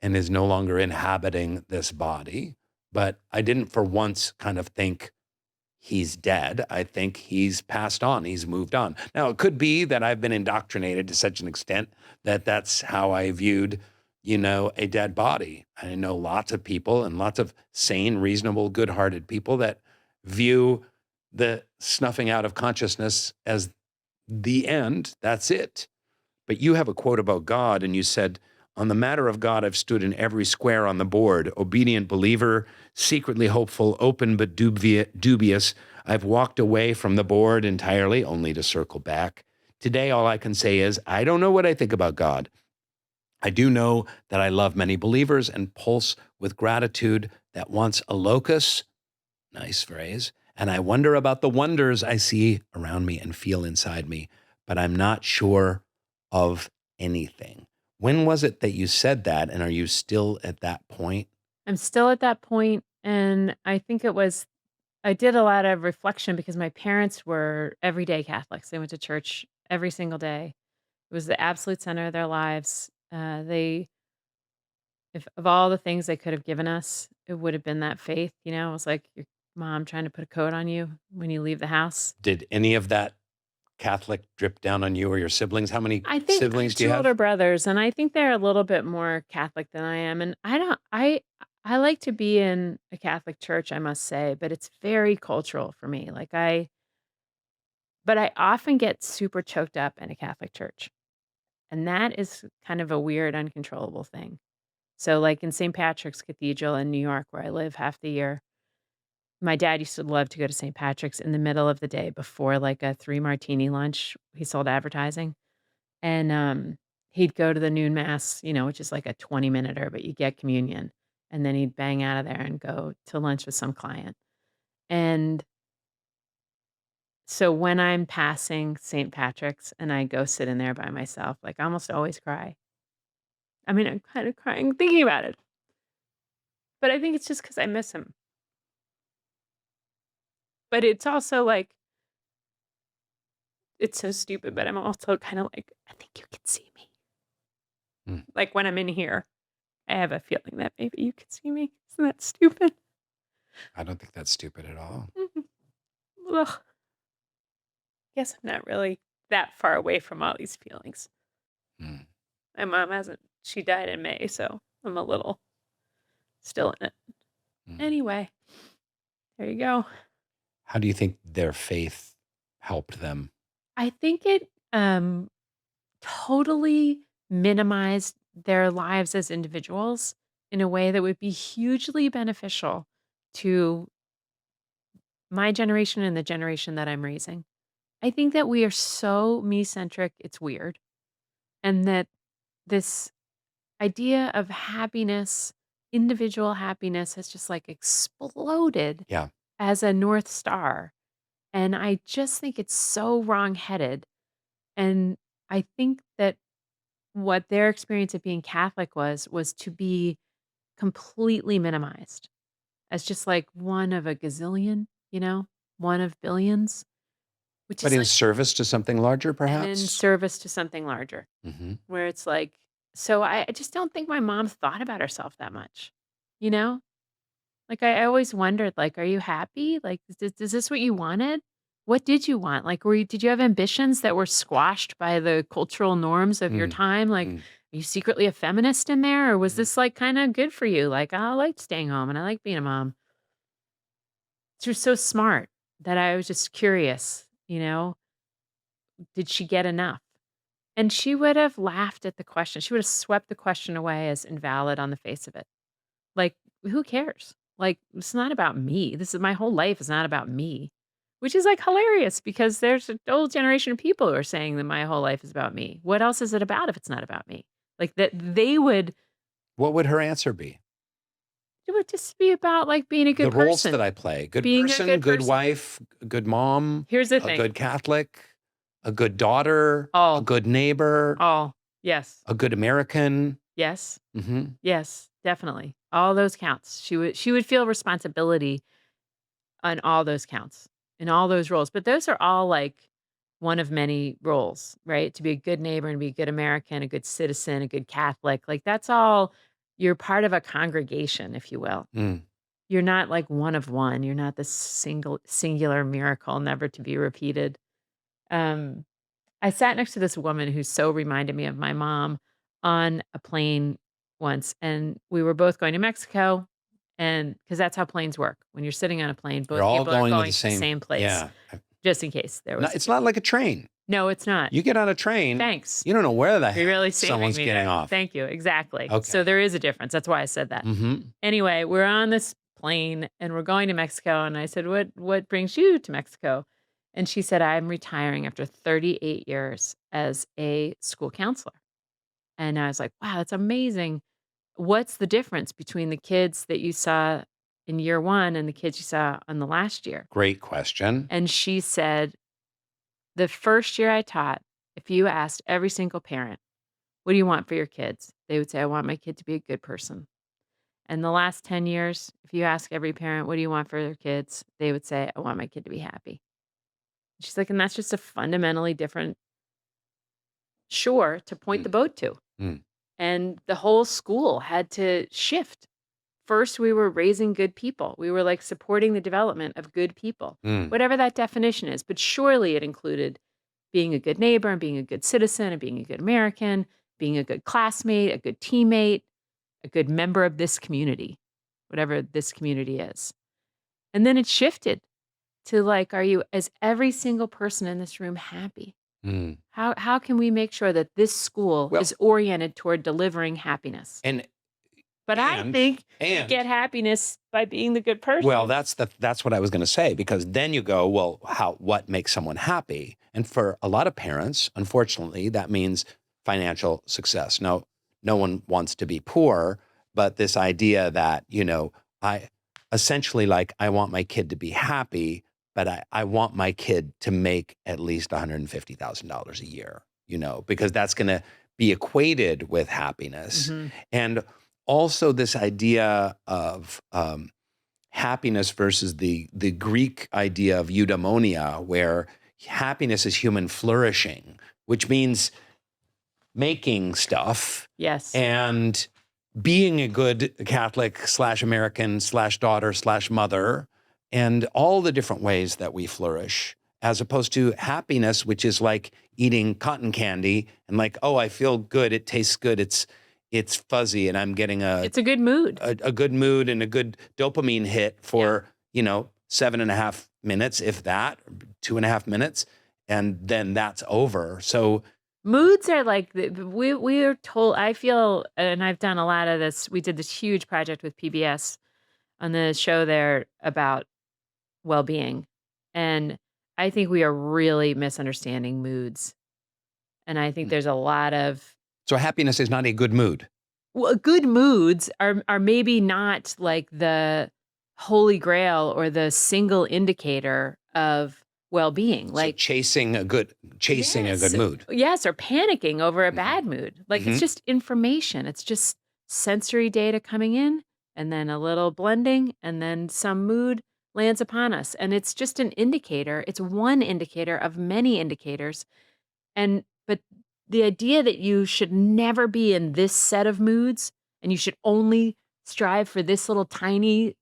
[SPEAKER 2] and is no longer inhabiting this body. But I didn't for once kind of think he's dead. I think he's passed on. He's moved on. Now, it could be that I've been indoctrinated to such an extent that that's how I viewed, a dead body. I know lots of people and lots of sane, reasonable, good-hearted people that view the snuffing out of consciousness as the end. That's it. But you have a quote about God, and you said, on the matter of God, I've stood in every square on the board, obedient believer, secretly hopeful, open but dubious. I've walked away from the board entirely, only to circle back. Today, all I can say is, I don't know what I think about God. I do know that I love many believers and pulse with gratitude that once a locus, nice phrase, and I wonder about the wonders I see around me and feel inside me, but I'm not sure of anything. When was it that you said that? And are you still at that point?
[SPEAKER 1] I'm still at that point, and I think I did a lot of reflection because my parents were everyday Catholics. They went to church every single day. It was the absolute center of their lives. They If of all the things they could have given us, it would have been that faith, It was like your mom trying to put a coat on you when you leave the house.
[SPEAKER 2] Did any of that Catholic drip down on you or your siblings? How many
[SPEAKER 1] I think I have
[SPEAKER 2] siblings do you
[SPEAKER 1] 2 older
[SPEAKER 2] have?
[SPEAKER 1] brothers, and I think they're a little bit more Catholic than I am, and I don't I like to be in a Catholic church, I must say, but it's very cultural for me, but I often get super choked up in a Catholic church, and that is kind of a weird, uncontrollable thing. So, like, in St. Patrick's Cathedral in New York, where I live half the year, my dad used to love to go to St. Patrick's in the middle of the day before, like, a 3 martini lunch. He sold advertising. And, he'd go to the noon mass, which is like a 20-minute-er, but you get communion, and then he'd bang out of there and go to lunch with some client. And so when I'm passing St. Patrick's and I go sit in there by myself, like, I almost always cry. I mean, I'm kinda crying thinking about it, but I think it's just because I miss him. But it's also, like it's so stupid, but I'm also kinda like, "I think you can see me."
[SPEAKER 2] Hmm.
[SPEAKER 1] Like, when I'm in here, I have a feeling that maybe you can see me. Isn't that stupid?
[SPEAKER 2] I don't think that's stupid at all.
[SPEAKER 1] Mhm. Ugh. guess I'm not really that far away from all these feelings.
[SPEAKER 2] Mm.
[SPEAKER 1] My mom hasn't. She died in May, so I'm a little still in it.
[SPEAKER 2] Mm.
[SPEAKER 1] Anyway, there you go.
[SPEAKER 2] How do you think their faith helped them?
[SPEAKER 1] I think it totally minimized their lives as individuals in a way that would be hugely beneficial to my generation and the generation that I'm raising. I think that we are so me-centric, it's weird. And that this idea of happiness, individual happiness, has just like exploded
[SPEAKER 2] Yeah.
[SPEAKER 1] as a North Star. And I just think it's so wrong-headed. And I think that what their experience of being Catholic was to be completely minimized as just like one of a gazillion, one of billions, which
[SPEAKER 2] But
[SPEAKER 1] is
[SPEAKER 2] in
[SPEAKER 1] like,
[SPEAKER 2] service to something larger,
[SPEAKER 1] and in
[SPEAKER 2] perhaps?
[SPEAKER 1] service to something larger,
[SPEAKER 2] Hmm.
[SPEAKER 1] where it's like, so I just don't think my mom thought about herself that much, you know? Like, I always wondered, like, are you happy? Like, is this what you wanted? What did you want? Like, did you have ambitions that were squashed by the cultural norms of your
[SPEAKER 2] Mm.
[SPEAKER 1] time? Like,
[SPEAKER 2] Mm.
[SPEAKER 1] are you secretly a feminist in there? Or was
[SPEAKER 2] Mm.
[SPEAKER 1] this like kind of good for you? Like, I like staying home and I like being a mom. She was so smart that I was just curious, did she get enough? And she would have laughed at the question. She would have swept the question away as invalid on the face of it. Like, who cares? Like, it's not about me. This is my whole life is not about me, which is like hilarious because there's a whole generation of people who are saying that my whole life is about me. What else is it about if it's not about me? Like that
[SPEAKER 2] What would her answer be?
[SPEAKER 1] it would just be about like being a
[SPEAKER 2] The
[SPEAKER 1] good
[SPEAKER 2] roles that
[SPEAKER 1] person,
[SPEAKER 2] I play: good
[SPEAKER 1] being a
[SPEAKER 2] person,
[SPEAKER 1] good
[SPEAKER 2] good
[SPEAKER 1] person.
[SPEAKER 2] wife, good mom,
[SPEAKER 1] Here's the
[SPEAKER 2] a
[SPEAKER 1] thing.
[SPEAKER 2] good Catholic, a good daughter, a
[SPEAKER 1] All,
[SPEAKER 2] good neighbor,
[SPEAKER 1] all, yes,
[SPEAKER 2] a good American.
[SPEAKER 1] yes,
[SPEAKER 2] Hmm.
[SPEAKER 1] yes, definitely. All those counts. She would feel responsibility on all those counts, in all those roles, but those are all, like, one of many roles, right? To be a good neighbor and be a good American, a good citizen, a good Catholic, like, that's all you're part of a congregation, if you will.
[SPEAKER 2] Mm.
[SPEAKER 1] You're not, like, one of one, you're not this singular miracle never to be repeated. Um, I sat next to this woman who so reminded me of my mom on a plane once, and we were both going to Mexico, and because that's how planes work. When you're sitting on a plane,
[SPEAKER 2] You're
[SPEAKER 1] both
[SPEAKER 2] all
[SPEAKER 1] people are
[SPEAKER 2] going to the
[SPEAKER 1] going to the
[SPEAKER 2] same.
[SPEAKER 1] same place,
[SPEAKER 2] Yeah.
[SPEAKER 1] just in case there
[SPEAKER 2] No,
[SPEAKER 1] was.
[SPEAKER 2] it's not like a train.
[SPEAKER 1] No, it's not.
[SPEAKER 2] You get on a train,
[SPEAKER 1] Thanks.
[SPEAKER 2] you don't know where the
[SPEAKER 1] You're really
[SPEAKER 2] heck
[SPEAKER 1] saving
[SPEAKER 2] someone's
[SPEAKER 1] me
[SPEAKER 2] getting
[SPEAKER 1] there.
[SPEAKER 2] off.
[SPEAKER 1] Thank you. Exactly. So
[SPEAKER 2] Okay.
[SPEAKER 1] there is a difference. That's why I said that.
[SPEAKER 2] Hmm.
[SPEAKER 1] Anyway, we're on this plane and we're going to Mexico, and I said, "What brings you to Mexico?" And she said, "I'm retiring after 38 years as a school counselor." And I was like, "Wow, that's amazing. What's the difference between the kids that you saw in year 1 and the kids you saw on the last year?"
[SPEAKER 2] Great question.
[SPEAKER 1] And she said, "The first year I taught, if you asked every single parent, 'What do you want for your kids?' They would say, 'I want my kid to be a good person.' And the last 10 years, if you ask every parent, 'What do you want for their kids?' They would say, 'I want my kid to be happy.'" She's like, "And that's just a fundamentally different shore to point the
[SPEAKER 2] Mm.
[SPEAKER 1] boat to."
[SPEAKER 2] Mm.
[SPEAKER 1] And the whole school had to shift. First, we were raising good people. We were like supporting the development of good people,
[SPEAKER 2] Mm.
[SPEAKER 1] whatever that definition is. But surely it included being a good neighbor and being a good citizen and being a good American, being a good classmate, a good teammate, a good member of this community, whatever this community is. And then it shifted to like, is every single person in this room happy?
[SPEAKER 2] Mm.
[SPEAKER 1] How can we make sure that this school
[SPEAKER 2] Well,
[SPEAKER 1] is oriented toward delivering happiness?
[SPEAKER 2] and
[SPEAKER 1] But I
[SPEAKER 2] and
[SPEAKER 1] think you
[SPEAKER 2] and
[SPEAKER 1] get happiness by being the good
[SPEAKER 2] well,
[SPEAKER 1] person.
[SPEAKER 2] that's what I was going to say, because then you go, well, what makes someone happy? And for a lot of parents, unfortunately, that means financial success. No one wants to be poor, but this idea that, I essentially, like, I want my kid to be happy, but I want my kid to make at least $150,000 a year, because that's going to be equated with happiness.
[SPEAKER 1] Mhm.
[SPEAKER 2] And also this idea of happiness versus the Greek idea of eudaimonia, where happiness is human flourishing, which means making stuff
[SPEAKER 1] Yes.
[SPEAKER 2] and being a good Catholic/American/daughter/mother, and all the different ways that we flourish as opposed to happiness, which is like eating cotton candy and like, oh, I feel good. It tastes good. It's fuzzy and I'm getting
[SPEAKER 1] It's a good mood.
[SPEAKER 2] a good mood and a good dopamine hit for, 7.5 minutes, if that, 2.5 minutes. And then that's over. So
[SPEAKER 1] Moods are like we are told. I feel, and I've done a lot of this. We did this huge project with PBS on the show there about well-being, and I think we are really misunderstanding moods. And I think there's a lot of
[SPEAKER 2] so happiness is not a good mood.
[SPEAKER 1] good moods are maybe not like the holy grail or the single indicator of well-being.
[SPEAKER 2] So
[SPEAKER 1] Like
[SPEAKER 2] chasing a good
[SPEAKER 1] yes,
[SPEAKER 2] mood.
[SPEAKER 1] yes, or panicking over a
[SPEAKER 2] Mhm.
[SPEAKER 1] bad mood. Like
[SPEAKER 2] Mhm.
[SPEAKER 1] it's just information. It's just sensory data coming in and then a little blending and then some mood lands upon us. And it's just an indicator. It's one indicator of many indicators. But the idea that you should never be in this set of moods and you should only strive for this little tiny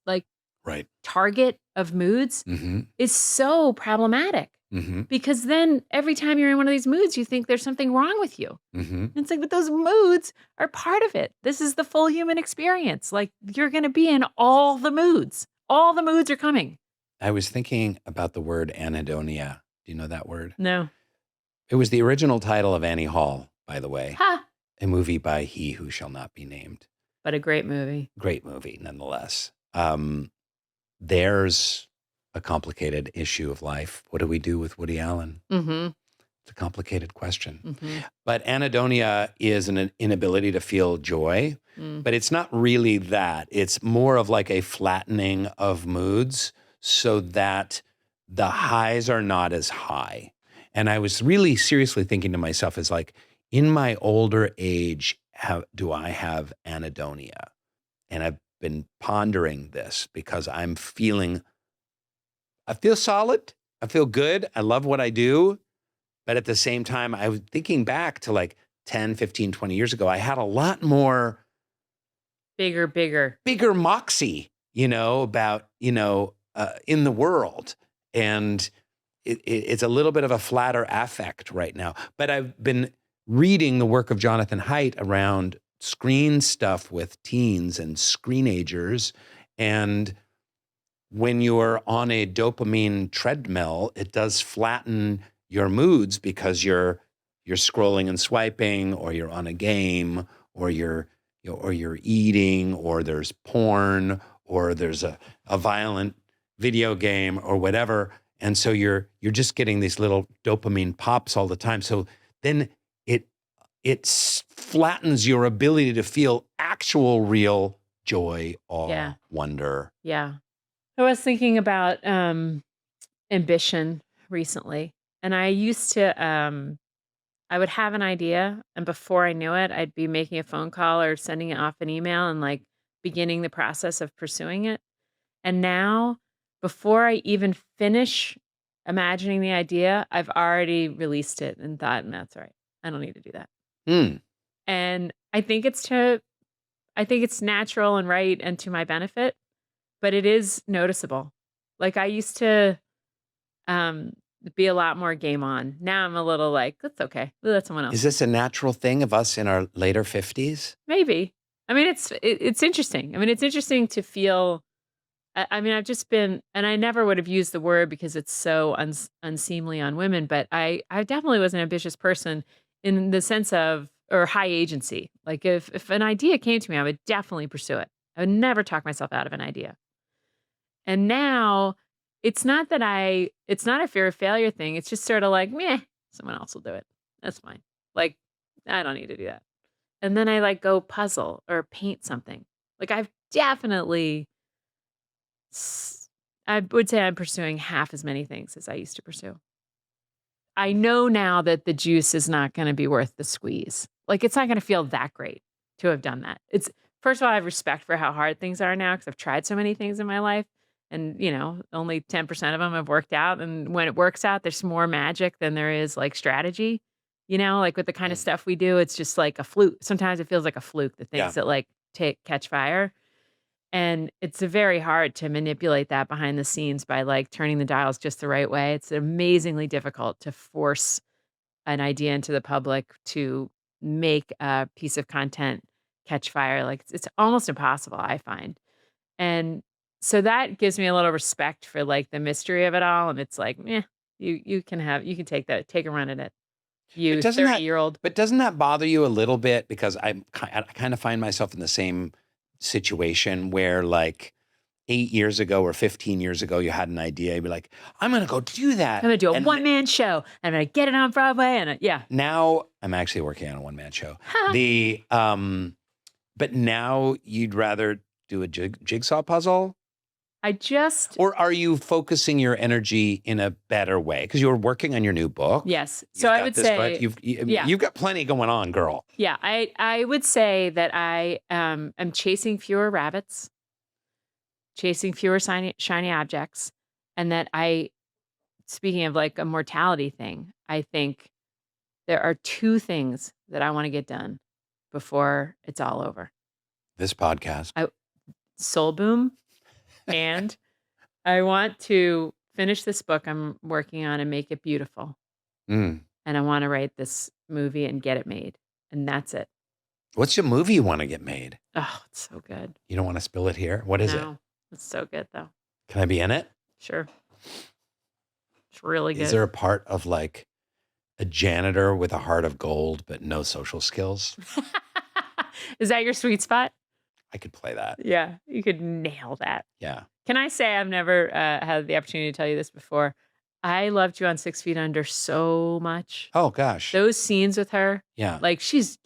[SPEAKER 1] like
[SPEAKER 2] Right.
[SPEAKER 1] target of moods
[SPEAKER 2] Mm-hmm.
[SPEAKER 1] is so problematic.
[SPEAKER 2] Mm-hmm.
[SPEAKER 1] Because then every time you're in one of these moods, you think there's something wrong with you.
[SPEAKER 2] Mm-hmm.
[SPEAKER 1] And it's like, but those moods are part of it. This is the full human experience. Like you're going to be in all the moods. All the moods are coming.
[SPEAKER 2] I was thinking about the word anhedonia. Do you know that word?
[SPEAKER 1] No.
[SPEAKER 2] It was the original title of Annie Hall, by the way,
[SPEAKER 1] Ha!
[SPEAKER 2] a movie by He Who Shall Not Be Named.
[SPEAKER 1] But a great movie.
[SPEAKER 2] Great movie, nonetheless. There's a complicated issue of life. What do we do with Woody Allen?
[SPEAKER 1] Mm-hmm.
[SPEAKER 2] It's a complicated question.
[SPEAKER 1] Mm-hmm.
[SPEAKER 2] But anhedonia is an inability to feel joy,
[SPEAKER 1] Mm.
[SPEAKER 2] but it's not really that. It's more of like a flattening of moods so that the highs are not as high. And I was really seriously thinking to myself is like, in my older age, do I have anhedonia? And I've been pondering this because I feel solid. I feel good. I love what I do. But at the same time, I was thinking back to like 10, 15, 20 years ago, I had a lot more
[SPEAKER 1] Bigger.
[SPEAKER 2] moxie, about, in the world. And it's a little bit of a flatter affect right now. But I've been reading the work of Jonathan Haidt around screen stuff with teens and screenagers. And when you're on a dopamine treadmill, it does flatten your moods because you're scrolling and swiping, or you're on a game, or you're eating, or there's porn, or there's a violent video game or whatever. And so you're just getting these little dopamine pops all the time. So then it flattens your ability to feel actual real joy, awe,
[SPEAKER 1] Yeah.
[SPEAKER 2] wonder.
[SPEAKER 1] Yeah. I was thinking about ambition recently. And I used to, I would have an idea. And before I knew it, I'd be making a phone call or sending it off an email and like beginning the process of pursuing it. And now, before I even finish imagining the idea, I've already released it and thought, that's all right. I don't need to do that. And I think it's natural and right and to my benefit, but it is noticeable. Like I used to be a lot more game on. Now I'm a little like, that's okay. We'll let someone else.
[SPEAKER 2] Is this a natural thing of us in our later 50s?
[SPEAKER 1] Maybe. I mean, it's interesting. I mean, it's interesting to feel. I mean, I've just been, and I never would have used the word because it's so unseemly on women, but I definitely was an ambitious person in the sense of, or high agency. Like if an idea came to me, I would definitely pursue it. I would never talk myself out of an idea. And now it's not a fear of failure thing. It's just sort of like, meh, someone else will do it. That's fine. Like, I don't need to do that. And then I like go puzzle or paint something. Like I've definitely, I would say I'm pursuing half as many things as I used to pursue. I know now that the juice is not going to be worth the squeeze. Like it's not going to feel that great to have done that. First of all, I have respect for how hard things are now because I've tried so many things in my life. And, only 10% of them have worked out. And when it works out, there's more magic than there is like strategy. Like with the kind of stuff we do, it's just like a fluke. Sometimes it feels like a fluke, the things that like catch fire. And it's very hard to manipulate that behind the scenes by like turning the dials just the right way. It's amazingly difficult to force an idea into the public to make a piece of content catch fire. Like it's almost impossible, I find. And so that gives me a little respect for like the mystery of it all. And it's like, you can take a run at it.
[SPEAKER 2] But
[SPEAKER 1] You
[SPEAKER 2] doesn't
[SPEAKER 1] 30-year-old.
[SPEAKER 2] that bother you a little bit? Because I kind of find myself in the same situation where like 8 years ago or 15 years ago, you had an idea. You'd be like, I'm going to go do that.
[SPEAKER 1] I'm gonna do a
[SPEAKER 2] And
[SPEAKER 1] one-man show. I'm gonna get it on Broadway. And yeah.
[SPEAKER 2] now I'm actually working on a one-man show. But now you'd rather do a jigsaw puzzle? Or are you focusing your energy in a better way? Because you're working on your new book.
[SPEAKER 1] Yes. So I would say,
[SPEAKER 2] you've got plenty going on, girl.
[SPEAKER 1] yeah, I would say that I am chasing fewer rabbits, chasing fewer shiny objects, and that speaking of like a mortality thing, I think there are two things that I want to get done before it's all over.
[SPEAKER 2] This podcast.
[SPEAKER 1] Soul Boom, and I want to finish this book I'm working on and make it beautiful.
[SPEAKER 2] Mm.
[SPEAKER 1] And I want to write this movie and get it made. And that's it.
[SPEAKER 2] What's your movie you want to get made?
[SPEAKER 1] Oh, it's so good.
[SPEAKER 2] You don't want to spill it here? What is it?
[SPEAKER 1] No, it's so good though.
[SPEAKER 2] Can I be in it?
[SPEAKER 1] Sure. It's really good.
[SPEAKER 2] Is there a part of like a janitor with a heart of gold but no social skills?
[SPEAKER 1] Is that your sweet spot?
[SPEAKER 2] I could play that.
[SPEAKER 1] Yeah, you could nail that.
[SPEAKER 2] Yeah.
[SPEAKER 1] Can I say I've never had the opportunity to tell you this before? I loved you on 6 Feet Under so much.
[SPEAKER 2] Oh gosh.
[SPEAKER 1] Those scenes with her.
[SPEAKER 2] Yeah.
[SPEAKER 1] Like she's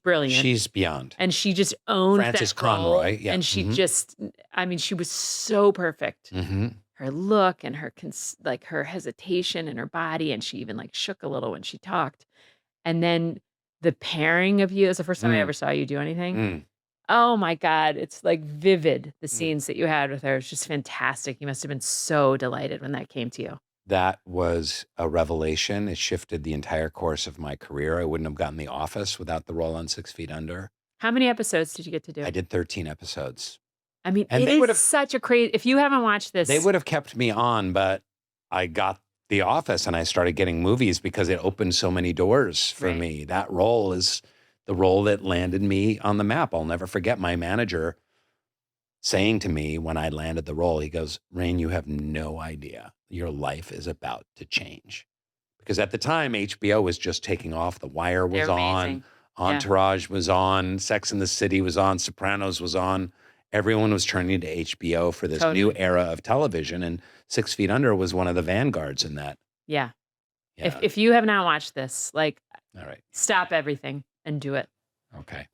[SPEAKER 1] brilliant.
[SPEAKER 2] She's beyond.
[SPEAKER 1] And she just owned
[SPEAKER 2] Frances
[SPEAKER 1] that role.
[SPEAKER 2] Conroy. Yeah.
[SPEAKER 1] And she just, I mean, she was so perfect.
[SPEAKER 2] Mm-hmm.
[SPEAKER 1] Her look and her like her hesitation in her body, and she even like shook a little when she talked. And then the pairing of you, it's the first time I ever saw you do anything.
[SPEAKER 2] Mm.
[SPEAKER 1] Oh my God, it's like vivid. The scenes that you had with her. It's just fantastic. You must have been so delighted when that came to you.
[SPEAKER 2] That was a revelation. It shifted the entire course of my career. I wouldn't have gotten The Office without the role on 6 Feet Under.
[SPEAKER 1] How many episodes did you get to do?
[SPEAKER 2] I did 13 episodes.
[SPEAKER 1] I mean,
[SPEAKER 2] And
[SPEAKER 1] it
[SPEAKER 2] they
[SPEAKER 1] is such a crazy, if you haven't watched this.
[SPEAKER 2] They would have kept me on, but I got The Office and I started getting movies because it opened so many doors for me. That role is the role that landed me on the map. I'll never forget my manager saying to me when I landed the role, he goes, Rainn, you have no idea. Your life is about to change. Because at the time, HBO was just taking off. The Wire was on. Entourage was on. Sex and the City was on. Sopranos was on. Everyone was turning to HBO for this new era of television. And 6 Feet Under was one of the vanguards in that.
[SPEAKER 1] Yeah. If you have not watched this, like,
[SPEAKER 2] all right,
[SPEAKER 1] stop everything and do it.
[SPEAKER 2] Okay.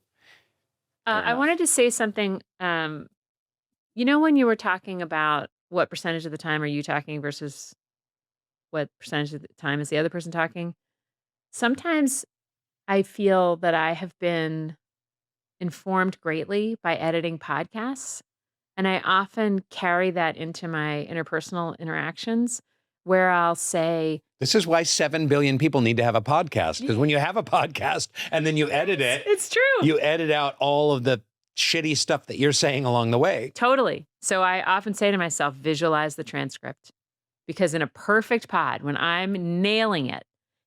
[SPEAKER 1] I wanted to say something. You know, when you were talking about what percentage of the time are you talking versus what percentage of the time is the other person talking? Sometimes I feel that I have been informed greatly by editing podcasts. And I often carry that into my interpersonal interactions where I'll say,
[SPEAKER 2] this is why 7 billion people need to have a podcast. Because when you have a podcast and then you edit it,
[SPEAKER 1] it's true.
[SPEAKER 2] You edit out all of the shitty stuff that you're saying along the way.
[SPEAKER 1] Totally. So I often say to myself, visualize the transcript. Because in a perfect pod, when I'm nailing it,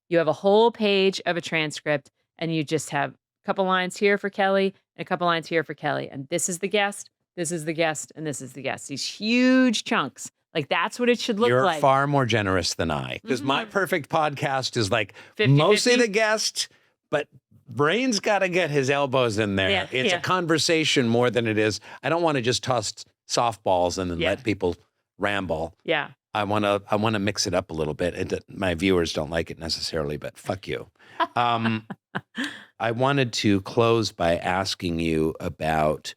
[SPEAKER 1] you have a whole page of a transcript and you just have a couple lines here for Kelly and a couple lines here for Kelly. And this is the guest, this is the guest, and this is the guest. These huge chunks. Like that's what it should look like.
[SPEAKER 2] You're far more generous than I. Because my perfect podcast is like
[SPEAKER 1] 50-50.
[SPEAKER 2] Mostly the guest, but Rainn's got to get his elbows in there.
[SPEAKER 1] Yeah,
[SPEAKER 2] it's a conversation more than it is. I don't want to just toss softballs and then let people ramble.
[SPEAKER 1] Yeah.
[SPEAKER 2] I want to mix it up a little bit. My viewers don't like it necessarily, but fuck you. I wanted to close by asking you about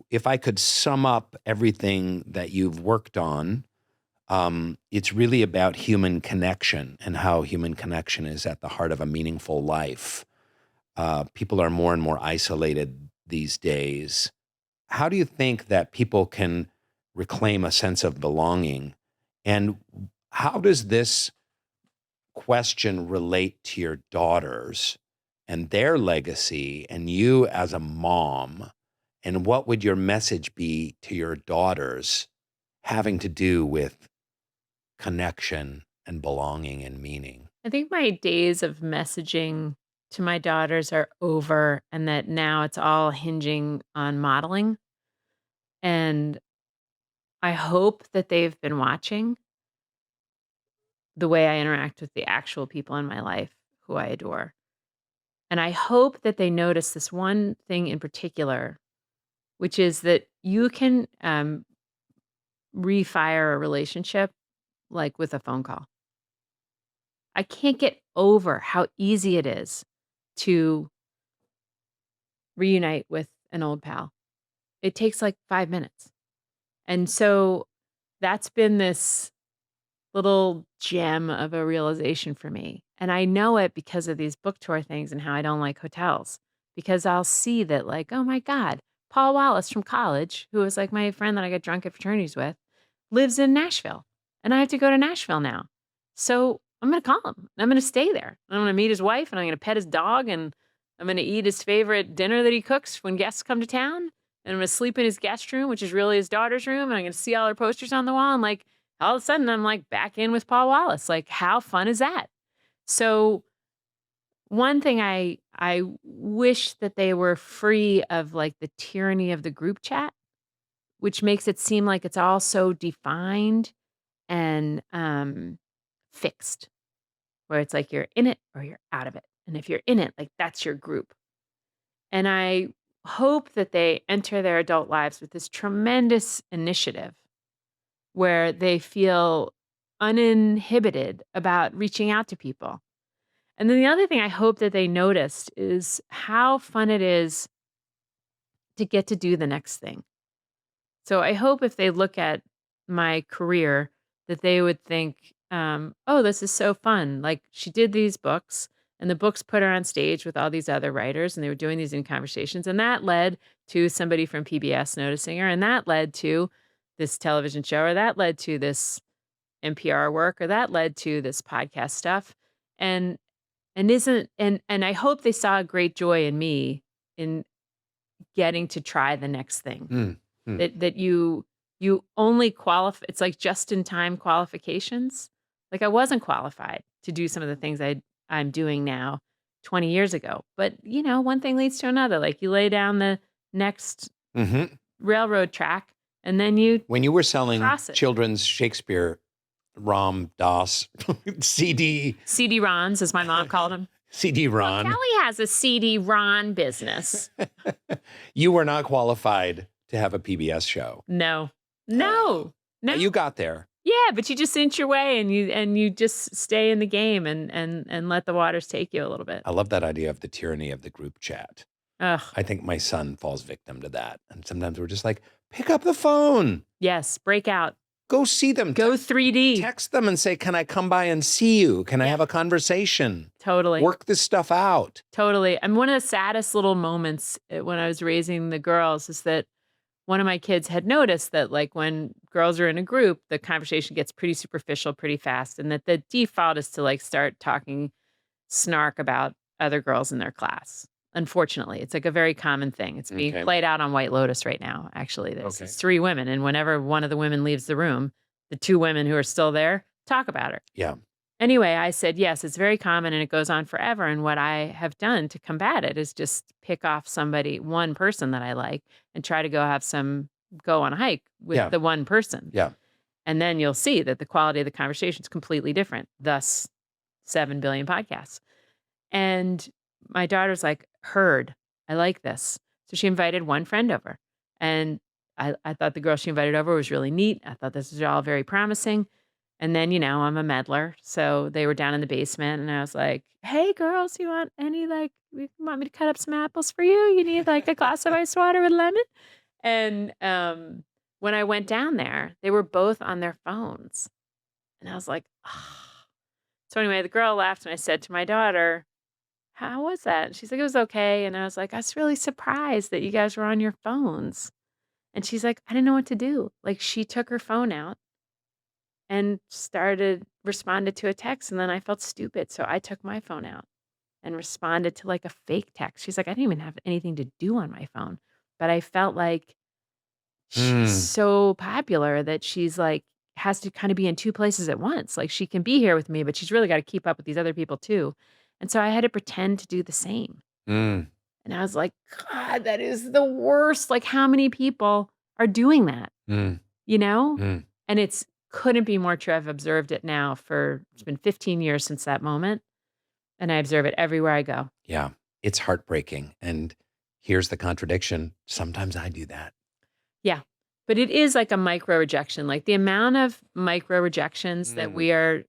[SPEAKER 2] if I could sum up everything that you've worked on. It's really about human connection and how human connection is at the heart of a meaningful life. People are more and more isolated these days. How do you think that people can reclaim a sense of belonging? And how does this question relate to your daughters and their legacy and you as a mom And what would your message be to your daughters having to do with connection and belonging and meaning?
[SPEAKER 1] I think my days of messaging to my daughters are over, and that now it's all hinging on modeling. And I hope that they've been watching the way I interact with the actual people in my life who I adore. And I hope that they notice this one thing in particular, which is that you can refire a relationship like with a phone call. I can't get over how easy it is to reunite with an old pal. It takes like 5 minutes. And so that's been this little gem of a realization for me. And I know it because of these book tour things and how I don't like hotels. Because I'll see that, like, oh my God, Paul Wallace from college, who was like my friend that I got drunk at fraternities with, lives in Nashville. And I have to go to Nashville now. So I'm going to call him. I'm going to stay there. I'm going to meet his wife and I'm going to pet his dog and I'm going to eat his favorite dinner that he cooks when guests come to town. And I'm going to sleep in his guest room, which is really his daughter's room. And I'm going to see all her posters on the wall. And like, all of a sudden, I'm like back in with Paul Wallace. Like, how fun is that? So one thing I wish that they were free of like the tyranny of the group chat, which makes it seem like it's all so defined and fixed, where it's like you're in it or you're out of it. And if you're in it, like that's your group. And I hope that they enter their adult lives with this tremendous initiative where they feel uninhibited about reaching out to people. And then the other thing I hope that they noticed is how fun it is to get to do the next thing. So I hope if they look at my career that they would think, oh, this is so fun. Like she did these books and the books put her on stage with all these other writers and they were doing these in conversations. And that led to somebody from PBS noticing her. And that led to this television show or that led to this NPR work or that led to this podcast stuff. And and I hope they saw a great joy in me in getting to try the next thing.
[SPEAKER 2] Mm, mm.
[SPEAKER 1] That you only qualify. It's like just in time qualifications. Like I wasn't qualified to do some of the things I'm doing now 20 years ago. But you know, one thing leads to another. Like you lay down the next
[SPEAKER 2] Mm-hmm.
[SPEAKER 1] railroad track and then you
[SPEAKER 2] When you were selling
[SPEAKER 1] cross it.
[SPEAKER 2] children's Shakespeare, Ram Dass,
[SPEAKER 1] CD-RONs, as my mom called them.
[SPEAKER 2] CD-RON,
[SPEAKER 1] Kelly has a CD-RON business.
[SPEAKER 2] you were not qualified to have a PBS show.
[SPEAKER 1] No.
[SPEAKER 2] You got there.
[SPEAKER 1] Yeah, but you just inch your way and you just stay in the game and let the waters take you a little bit.
[SPEAKER 2] I love that idea of the tyranny of the group chat.
[SPEAKER 1] Ugh.
[SPEAKER 2] I think my son falls victim to that. And sometimes we're just like, pick up the phone.
[SPEAKER 1] Yes, break out.
[SPEAKER 2] Go see them.
[SPEAKER 1] Go 3D.
[SPEAKER 2] Text them and say, can I come by and see you? Can I have a conversation?
[SPEAKER 1] Totally.
[SPEAKER 2] Work this stuff out.
[SPEAKER 1] Totally. And one of the saddest little moments when I was raising the girls is that one of my kids had noticed that like when girls are in a group, the conversation gets pretty superficial pretty fast. And that the default is to like start talking snark about other girls in their class. Unfortunately, it's like a very common thing. It's being played out on White Lotus right now, actually. There's 3 women. And whenever one of the women leaves the room, the 2 women who are still there talk about her.
[SPEAKER 2] Yeah.
[SPEAKER 1] Anyway, I said, yes, it's very common and it goes on forever. And what I have done to combat it is just pick off one person that I like and try to go on a hike with the one person.
[SPEAKER 2] Yeah.
[SPEAKER 1] And then you'll see that the quality of the conversation is completely different. Thus, 7 billion podcasts. And my daughter's like, heard, I like this. So she invited one friend over. And I thought the girl she invited over was really neat. I thought this was all very promising. And then, you know, I'm a meddler. So they were down in the basement and I was like, hey girls, you want you want me to cut up some apples for you? You need like a glass of ice water with lemon? And when I went down there, they were both on their phones. And I was like, oh. So anyway, the girl laughed and I said to my daughter, how was that? And she's like, it was okay. And I was like, I was really surprised that you guys were on your phones. And she's like, I didn't know what to do. Like she took her phone out and responded to a text. And then I felt stupid. So I took my phone out and responded to like a fake text. She's like, I didn't even have anything to do on my phone. but I felt like she's
[SPEAKER 2] Mm.
[SPEAKER 1] so popular that she's like has to kind of be in two places at once. Like she can be here with me, but she's really got to keep up with these other people too. And so I had to pretend to do the same.
[SPEAKER 2] Mm.
[SPEAKER 1] And I was like, God, that is the worst. Like how many people are doing that,
[SPEAKER 2] Mm.
[SPEAKER 1] you know?
[SPEAKER 2] Mm.
[SPEAKER 1] And it's couldn't be more true. I've observed it now it's been 15 years since that moment. And I observe it everywhere I go.
[SPEAKER 2] Yeah. It's heartbreaking. And here's the contradiction. Sometimes I do that.
[SPEAKER 1] Yeah. But it is like a micro rejection. Like the amount of micro rejections that we are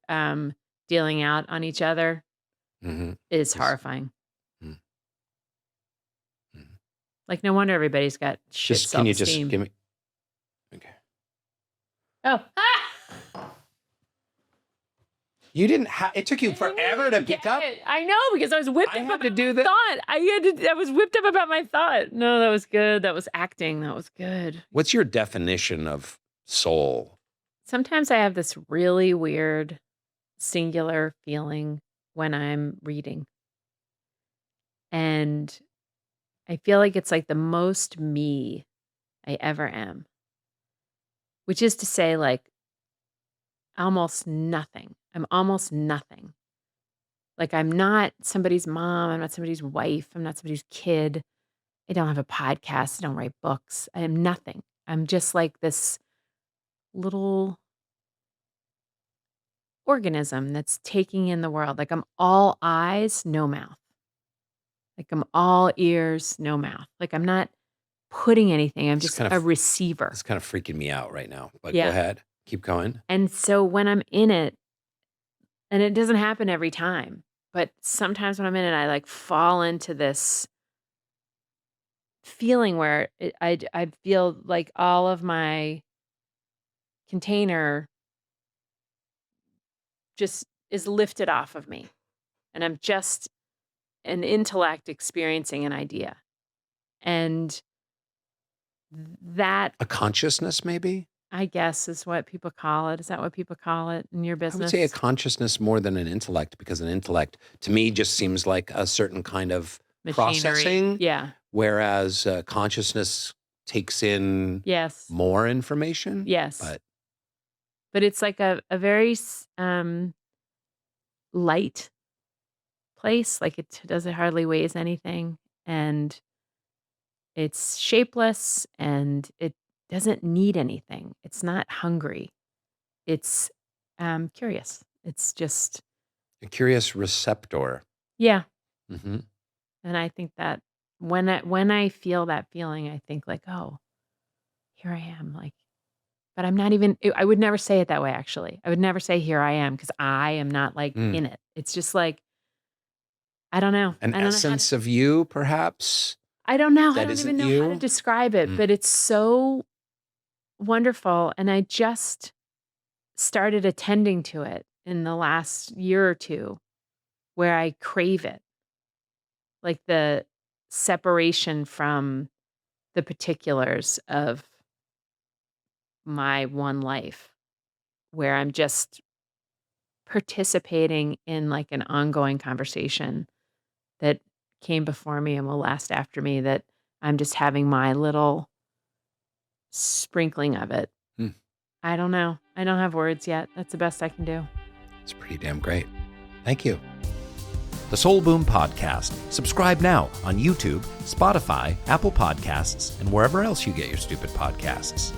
[SPEAKER 1] dealing out on each other
[SPEAKER 2] Mm-hmm.
[SPEAKER 1] is horrifying.
[SPEAKER 2] Mm. Mm.
[SPEAKER 1] Like no wonder everybody's got shit
[SPEAKER 2] Can you just
[SPEAKER 1] self-esteem.
[SPEAKER 2] give me? Okay.
[SPEAKER 1] Oh.
[SPEAKER 2] You didn't have. It took you forever to pick up.
[SPEAKER 1] I know because I was whipped
[SPEAKER 2] I
[SPEAKER 1] up
[SPEAKER 2] had
[SPEAKER 1] about
[SPEAKER 2] to do
[SPEAKER 1] my
[SPEAKER 2] that.
[SPEAKER 1] thought. I was whipped up about my thought. No, that was good. That was acting. That was good.
[SPEAKER 2] What's your definition of soul?
[SPEAKER 1] Sometimes I have this really weird singular feeling when I'm reading. And I feel like it's like the most me I ever am. Which is to say, like, almost nothing. I'm almost nothing. Like, I'm not somebody's mom. I'm not somebody's wife. I'm not somebody's kid. I don't have a podcast. I don't write books. I am nothing. I'm just like this little organism that's taking in the world. Like, I'm all eyes, no mouth. Like, I'm all ears, no mouth. Like, I'm not putting anything. I'm
[SPEAKER 2] It's
[SPEAKER 1] just
[SPEAKER 2] kind
[SPEAKER 1] a
[SPEAKER 2] of-
[SPEAKER 1] receiver.
[SPEAKER 2] It's kind of freaking me out right now. But
[SPEAKER 1] Yeah.
[SPEAKER 2] go ahead. Keep going.
[SPEAKER 1] And so when I'm in it, and it doesn't happen every time, but sometimes when I'm in it, I like fall into this feeling where I feel like all of my container just is lifted off of me. And I'm just an intellect experiencing an idea. And that,
[SPEAKER 2] A consciousness, maybe?
[SPEAKER 1] I guess, is what people call it. Is that what people call it in your
[SPEAKER 2] I would
[SPEAKER 1] business?
[SPEAKER 2] say a consciousness more than an intellect, because an intellect to me just seems like a certain kind of
[SPEAKER 1] Machinery.
[SPEAKER 2] processing,
[SPEAKER 1] Yeah.
[SPEAKER 2] whereas consciousness takes in
[SPEAKER 1] Yes.
[SPEAKER 2] more information.
[SPEAKER 1] Yes.
[SPEAKER 2] But
[SPEAKER 1] But it's like a very light place. Like it hardly weighs anything. And it's shapeless and it doesn't need anything. It's not hungry. It's curious. It's just,
[SPEAKER 2] a curious receptor.
[SPEAKER 1] yeah.
[SPEAKER 2] Mm-hmm.
[SPEAKER 1] And I think that when I feel that feeling, I think like, oh, here I am. Like, but I'm not even, I would never say it that way, actually. I would never say here I am because I am not like in it. It's just like, I don't know.
[SPEAKER 2] An
[SPEAKER 1] I don't know how
[SPEAKER 2] essence of you, perhaps?
[SPEAKER 1] I don't know. I
[SPEAKER 2] that
[SPEAKER 1] don't
[SPEAKER 2] isn't
[SPEAKER 1] even know how to
[SPEAKER 2] you?
[SPEAKER 1] describe it, but it's so wonderful. And I just started attending to it in the last year or two where I crave it. Like the separation from the particulars of my one life, where I'm just participating in like an ongoing conversation that came before me and will last after me, that I'm just having my little sprinkling of it.
[SPEAKER 2] Hmm.
[SPEAKER 1] I don't know. I don't have words yet. That's the best I can do.
[SPEAKER 2] It's pretty damn great. Thank you.
[SPEAKER 3] The Soul Boom Podcast. Subscribe now on YouTube, Spotify, Apple Podcasts, and wherever else you get your stupid podcasts.